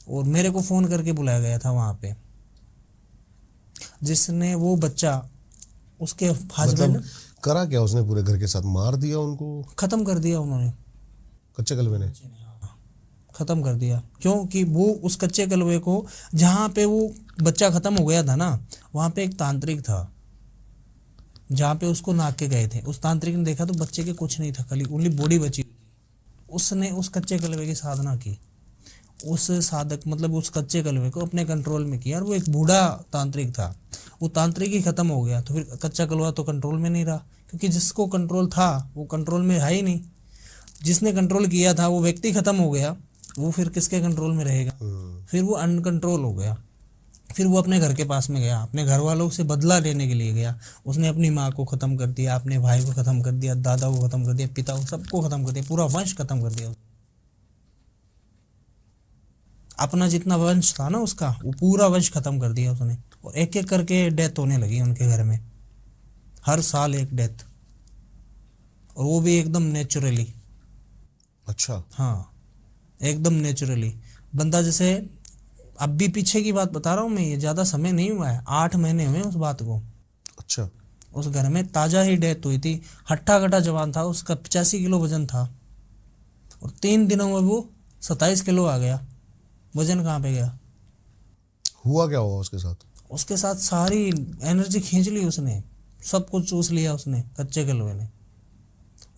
और मेरे को फ़ोन करके बुलाया गया था वहाँ पे, जिसने वो बच्चा उसके हस्बैंड मतलब करा क्या उसने पूरे घर के साथ? मार दिया उनको? ख़त्म कर दिया उन्होंने, कच्चे कलवे ने ख़त्म कर दिया। क्योंकि वो उस कच्चे कलवे को, जहाँ पे वो बच्चा ख़त्म हो गया था ना, वहाँ पे एक तांत्रिक था जहाँ पे उसको नाक के गए थे। उस तांत्रिक ने देखा तो बच्चे के कुछ नहीं था, खाली ओनली बॉडी बची हुई थी। उसने उस कच्चे कलवे की साधना की, उस साधक मतलब उस कच्चे कलवे को अपने कंट्रोल में किया। और वो एक बूढ़ा तांत्रिक था, वो तांत्रिक ही ख़त्म हो गया तो फिर कच्चा कलवा तो कंट्रोल में नहीं रहा, क्योंकि जिसको कंट्रोल था वो कंट्रोल में है ही नहीं। जिसने कंट्रोल किया था वो व्यक्ति ख़त्म हो गया, वो फिर किसके कंट्रोल में रहेगा? फिर वो अनकंट्रोल हो गया। फिर वो अपने घर के पास में गया, अपने घर वालों से बदला लेने के लिए गया। उसने अपनी माँ को ख़त्म कर दिया, अपने भाई को ख़त्म कर दिया, दादा को ख़त्म कर दिया, पिता को, सबको ख़त्म कर दिया, पूरा वंश ख़त्म कर दिया। अपना जितना वंश था ना उसका, वो पूरा वंश ख़त्म कर दिया उसने। और एक एक करके डेथ होने लगी उनके घर में, हर साल एक डेथ, और वो भी एकदम नेचुरली। अच्छा। हाँ, एकदम नेचुरली। बंदा जैसे, अब भी पीछे की बात बता रहा हूँ मैं, ये ज़्यादा समय नहीं हुआ है, 8 महीने हुए उस बात को। अच्छा। उस घर में ताज़ा ही डेथ हुई थी। हट्टा कट्टा जवान था, उसका 85 किलो वजन था, और 3 दिनों में वो 27 किलो आ गया। वजन कहाँ पे गया? हुआ क्या हुआ उसके साथ? उसके साथ सारी एनर्जी खींच ली उसने, सब कुछ चूस लिया उसने, कच्चे कलवे ने।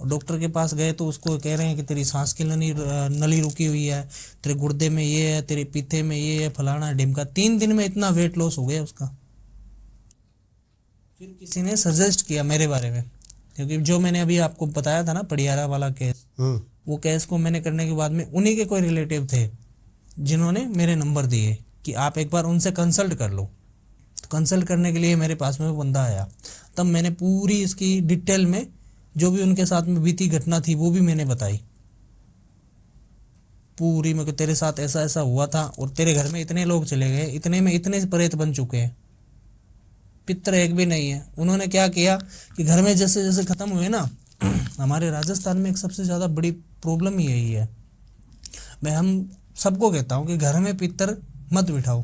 और डॉक्टर के पास गए तो उसको कह रहे हैं कि तेरी सांस की नली रुकी हुई है, तेरे गुर्दे में ये है, तेरे पीते में ये है, फलाना ढिमका। 3 दिन में इतना वेट लॉस हो गया उसका। फिर किसी ने सजेस्ट किया मेरे बारे में, क्योंकि जो मैंने अभी आपको बताया था ना पड़ियारा वाला केस, वो केस को मैंने करने के बाद में उन्हीं के कोई रिलेटिव थे जिन्होंने मेरे नंबर दिए कि आप एक बार उनसे कंसल्ट कर लो। तो कंसल्ट करने के लिए मेरे पास में वो बंदा आया, तब मैंने पूरी इसकी डिटेल में जो भी उनके साथ में बीती घटना थी वो भी मैंने बताई पूरी। मैं, तेरे साथ ऐसा ऐसा हुआ था और तेरे घर में इतने लोग चले गए, इतने में इतने प्रेत बन चुके हैं, पितर एक भी नहीं है। उन्होंने क्या किया कि घर में जैसे जैसे ख़त्म हुए ना, हमारे राजस्थान में एक सबसे ज़्यादा बड़ी प्रॉब्लम ही यही है। मैं हम सबको कहता हूँ कि घर में पितर मत बिठाओ।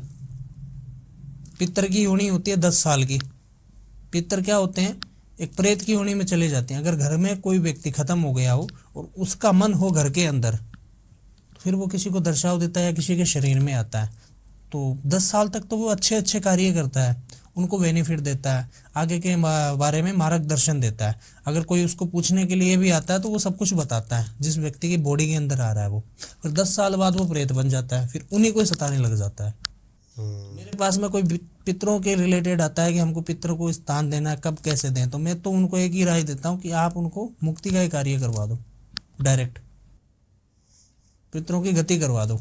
पितर की योनी होती है 10 साल की। पितर क्या होते हैं? एक प्रेत की योनि में चले जाते हैं। अगर घर में कोई व्यक्ति खत्म हो गया हो और उसका मन हो घर के अंदर, तो फिर वो किसी को दर्शाव देता है या किसी के शरीर में आता है, तो 10 साल तक तो वो अच्छे अच्छे कार्य करता है, उनको बेनिफिट देता है, आगे के बारे में मार्गदर्शन देता है। अगर कोई उसको पूछने के लिए भी आता है तो वो सब कुछ बताता है जिस व्यक्ति की बॉडी के अंदर आ रहा है वो। फिर 10 साल बाद वो प्रेत बन जाता है, फिर उन्हीं को ही सताने लग जाता है। मेरे पास में कोई पितरों के रिलेटेड आता है कि हमको पितर को स्थान देना है, कब कैसे दें, तो मैं तो उनको एक ही राय देता हूँ कि आप उनको मुक्ति का ही कार्य करवा दो, डायरेक्ट पितरों की गति करवा दो।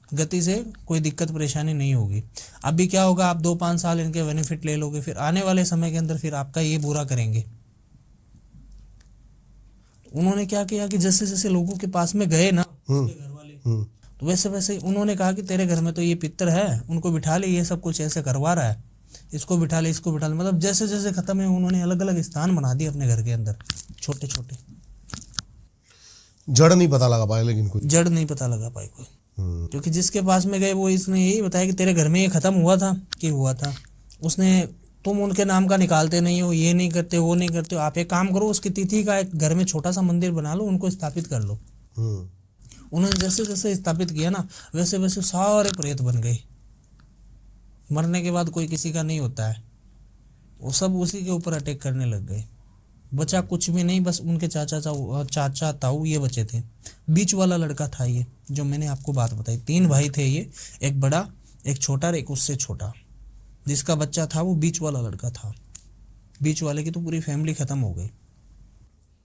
गति से कोई दिक्कत परेशानी नहीं होगी। अभी क्या होगा, आप 2-5 साल इनके बेनिफिट ले लोगे, फिर आने वाले समय के अंदर फिर आपका ये बुरा करेंगे। उन्होंने क्या किया कि जैसे जैसे लोगों के पास में गए ना घर वाले, तो वैसे वैसे उन्होंने कहा कि तेरे घर में तो ये पितर है, उनको बिठा ले, ये सब कुछ ऐसे करवा रहा है, इसको बिठा ले, इसको बिठा ले। मतलब जैसे जैसे खत्म है उन्होंने अलग अलग स्थान बना दिए अपने घर के अंदर, छोटे छोटे। जड़ नहीं पता लगा पाया, लेकिन कोई जड़ नहीं पता लगा पाई कोई, क्योंकि जिसके पास में गए वो इसने यही बताया कि तेरे घर में ये खत्म हुआ था कि हुआ था। उसने, तुम उनके नाम का निकालते नहीं हो, ये नहीं करते, वो नहीं करते हो, आप एक काम करो, उसकी तिथि का एक घर में छोटा सा मंदिर बना लो, उनको स्थापित कर लो। उन्होंने जैसे जैसे स्थापित किया ना, वैसे वैसे सारे प्रेत बन गए। मरने के बाद कोई किसी का नहीं होता है, वो सब उसी के ऊपर अटैक करने लग गए। बचा कुछ भी नहीं, बस उनके चाचा ताऊ ये बचे थे। बीच वाला लड़का था ये, जो मैंने आपको बात बताई। 3 भाई थे ये, एक बड़ा, एक छोटा और एक उससे छोटा। जिसका बच्चा था वो बीच वाला लड़का था। बीच वाले की तो पूरी फैमिली खत्म हो गई।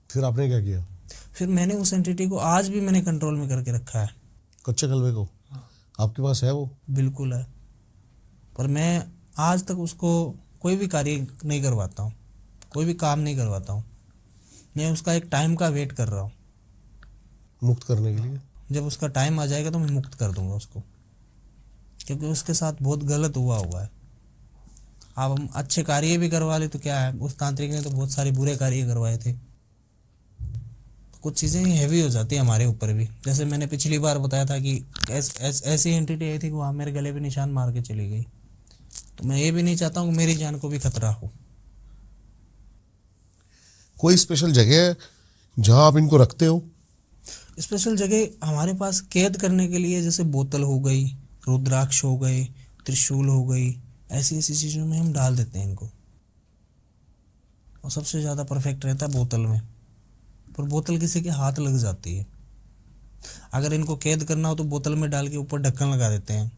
फिर आपने क्या किया? फिर मैंने उस एंटिटी को आज भी मैंने कंट्रोल में करके रखा है। कच्चे कलवे को? हाँ। आपके पास है वो? बिल्कुल है, पर मैं आज तक उसको कोई भी कार्य नहीं करवाता हूँ, कोई भी काम नहीं करवाता हूँ। मैं उसका एक टाइम का वेट कर रहा हूँ, मुक्त करने के लिए। जब उसका टाइम आ जाएगा तो मैं मुक्त कर दूंगा उसको, क्योंकि उसके साथ बहुत गलत हुआ है। अब हम अच्छे कार्य भी करवा ले तो क्या है, उस तांत्रिक ने तो बहुत सारे बुरे कार्य करवाए थे। कुछ चीज़ें हैवी हो जाती है हमारे ऊपर भी। जैसे मैंने पिछली बार बताया था कि ऐसी एंटिटी आई थी कि वहाँ मेरे गले पे निशान मार के चली गई। तो मैं ये भी नहीं चाहता हूँ कि मेरी जान को भी खतरा हो। कोई स्पेशल जगह है जहाँ आप इनको रखते हो? स्पेशल जगह हमारे पास कैद करने के लिए, जैसे बोतल हो गई, रुद्राक्ष हो गए, त्रिशूल हो गई, ऐसी ऐसी चीज़ों में हम डाल देते हैं इनको। और सबसे ज़्यादा परफेक्ट रहता है बोतल में, पर बोतल किसी के हाथ लग जाती है। अगर इनको कैद करना हो तो बोतल में डाल के ऊपर ढक्कन लगा देते हैं।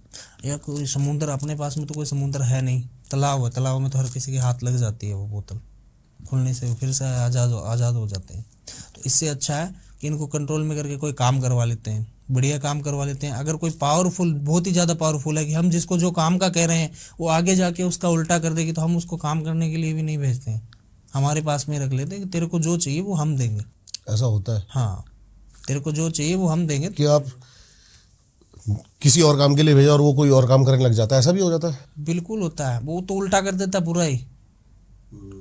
या कोई समुंदर, अपने पास में तो कोई समुंदर है नहीं, तालाब है, तालाब में तो हर किसी के हाथ लग जाती है वो बोतल, खुलने से फिर से आज़ाद हो जाते हैं। तो इससे अच्छा है कि इनको कंट्रोल में करके कोई काम करवा लेते हैं, बढ़िया काम करवा लेते हैं। अगर कोई पावरफुल, बहुत ही ज़्यादा पावरफुल है कि हम जिसको जो काम का कह रहे हैं वो आगे जाके उसका उल्टा कर देगी, तो हम उसको काम करने के लिए भी नहीं भेजते हैं, हमारे पास में रख लेते हैं कि तेरे को जो चाहिए वो हम देंगे। ऐसा होता है? हाँ, तेरे को जो चाहिए वो हम देंगे। कि आप किसी और काम के लिए भेजा और वो कोई और काम करने लग जाता है, ऐसा भी हो जाता है? बिल्कुल होता है, वो तो उल्टा कर देता है पूरा ही।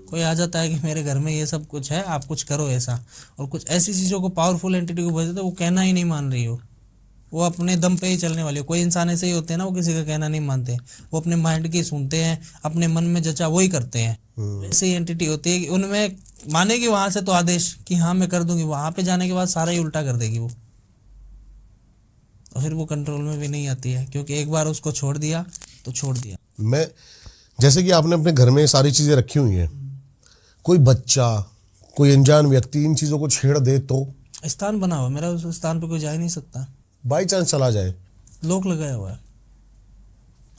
कोई आ जाता है कि मेरे घर में ये सब कुछ है, आप कुछ करो ऐसा, और कुछ ऐसी चीज़ों को पावरफुल एंटिटी को भेज देता है, वो कहना ही नहीं मान रही हो, वो अपने दम पे ही चलने वाली हो। कोई इंसान ऐसे ही होते हैं ना, वो किसी का कहना नहीं मानते, वो अपने माइंड की सुनते हैं, अपने मन में जचा वही करते हैं। ऐसी एंटिटी होती है कि उनमें मानेगी वहाँ से तो आदेश कि हाँ मैं कर दूंगी, वहाँ पे जाने के बाद सारा ही उल्टा कर देगी वो, और फिर वो कंट्रोल में भी नहीं आती है, क्योंकि एक बार उसको छोड़ दिया तो छोड़ दिया। मैं, जैसे कि आपने अपने घर में सारी चीज़ें रखी हुई हैं, कोई बच्चा, कोई अनजान व्यक्ति इन चीज़ों को छेड़ दे तो? स्थान बना हुआ मेरा, उस स्थान पे कोई जा ही नहीं सकता। बाई चांस चला जाए? लॉक लगाया हुआ है।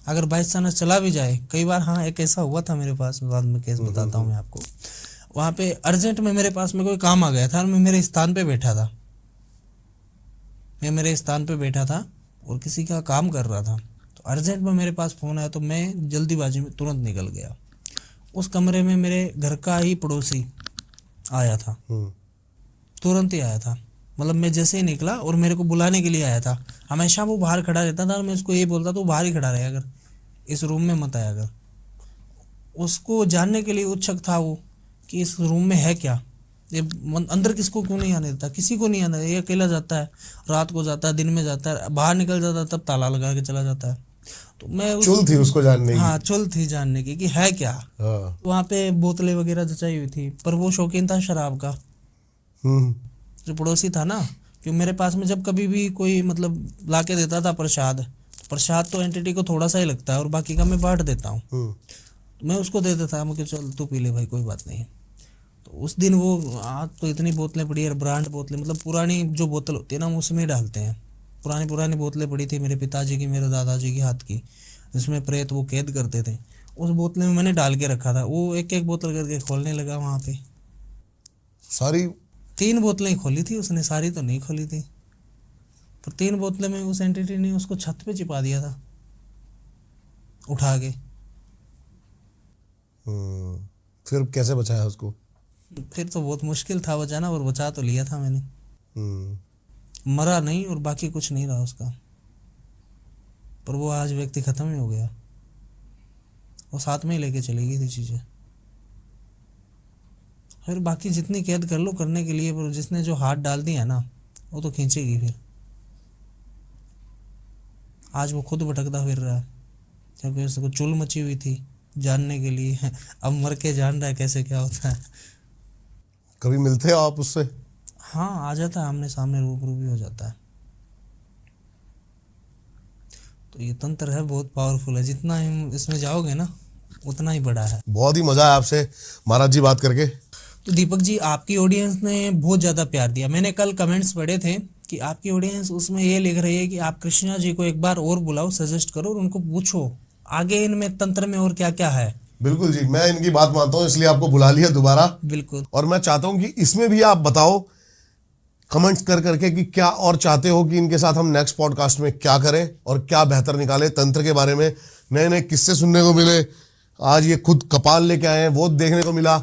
अगर बाई चांस चला भी जाए, कई बार, हाँ एक ऐसा हुआ था मेरे पास, बाद में केस बताता हूँ मैं आपको। वहाँ पे अर्जेंट में मेरे पास में कोई काम आ गया था और मैं मेरे स्थान पे बैठा था, मैं मेरे स्थान पे बैठा था और किसी का काम कर रहा था, तो अर्जेंट में मेरे पास फ़ोन आया, तो मैं जल्दीबाजी में तुरंत निकल गया। उस कमरे में मेरे घर का ही पड़ोसी आया था, तुरंत ही आया था, मतलब मैं जैसे ही निकला और मेरे को बुलाने के लिए आया था। हमेशा वो बाहर खड़ा रहता था और मैं उसको ये बोलता था, वो बाहर ही खड़ा रहे, अगर इस रूम में मत आया। अगर उसको जानने के लिए उत्सुक था वो कि इस रूम में है क्या, ये अंदर किसको क्यों नहीं आने देता, किसी को नहीं आने देता, ये अकेला जाता है, रात को जाता है, दिन में जाता है, बाहर निकल जाता है तब ताला लगा के चला जाता है। तो मैं चुल थी उसको जानने की। हाँ, चुल थी जानने की कि है क्या। हाँ। वहाँ पे बोतलें वगैरह जचाई हुई थी, पर वो शौकीन था शराब का, जो पड़ोसी था ना, क्योंकि मेरे पास में जब कभी भी कोई मतलब ला के देता था प्रसाद, प्रसाद तो एंटिटी को थोड़ा सा ही लगता है और बाकी का मैं बांट देता हूँ, तो मैं उसको दे देता, मुझे चल तू पी ले भाई, कोई बात नहीं। तो उस दिन वो, आज तो इतनी बोतलें पड़ी है, ब्रांड बोतलें, मतलब पुरानी जो बोतल होती है ना, हम उसमें डालते हैं। पुरानी बोतलें पड़ी थी मेरे पिताजी की, मेरे दादाजी के हाथ की, जिसमें प्रेत वो कैद करते थे, उस बोतल में मैंने डाल के रखा था। वो एक एक बोतल करके खोलने लगा वहाँ पे, सारी 3 बोतलें खोली थी उसने, सारी तो नहीं खोली थी, पर 3 बोतलें में उस एंटिटी ने उसको छत पे चिपा दिया था उठा के। फिर कैसे बचाया उसको? फिर तो बहुत मुश्किल था बचाना, और बचा तो लिया था मैंने। मरा नहीं और बाकी कुछ नहीं रहा उसका, पर वो आज व्यक्ति खत्म ही हो गया, वो साथ में ही लेके चली गई थी चीज़ें। फिर बाकी जितनी कैद कर लो करने के लिए, पर जिसने जो हाथ डाल दिया ना, वो तो खींचेगी फिर। आज वो खुद भटकता फिर रहा है, क्योंकि उसको चुल मची हुई थी जानने के लिए, अब मर के जान रहा है कैसे क्या होता है। कभी मिलते हो आप उससे? हाँ, आ जाता है, आमने सामने रूबरू भी हो जाता है। तो ये तंत्र है, बहुत पावरफुल है, जितना हम इसमें जाओगे ना उतना ही बड़ा है। बहुत ही मजा आया आपसे महाराज जी बात करके। तो दीपक जी, आपकी ऑडियंस ने बहुत ज़्यादा प्यार दिया। मैंने कल कमेंट्स पढ़े थे कि आपकी ऑडियंस उसमें ये लिख रही है कि आप कृष्णा जी को एक बार और बुलाओ, सजेस्ट करो और उनको पूछो आगे इनमें तंत्र में और क्या क्या है। बिल्कुल जी, मैं इनकी बात मानता हूँ, इसलिए आपको बुला लिया दोबारा। बिल्कुल। और मैं चाहता हूँ कि इसमें भी आप बताओ कमेंट्स कर करके कि क्या और चाहते हो कि इनके साथ हम नेक्स्ट पॉडकास्ट में क्या करें और क्या बेहतर निकाले। तंत्र के बारे में नए नए किस्से सुनने को मिले, आज ये खुद कपाल लेके आए हैं वो देखने को मिला।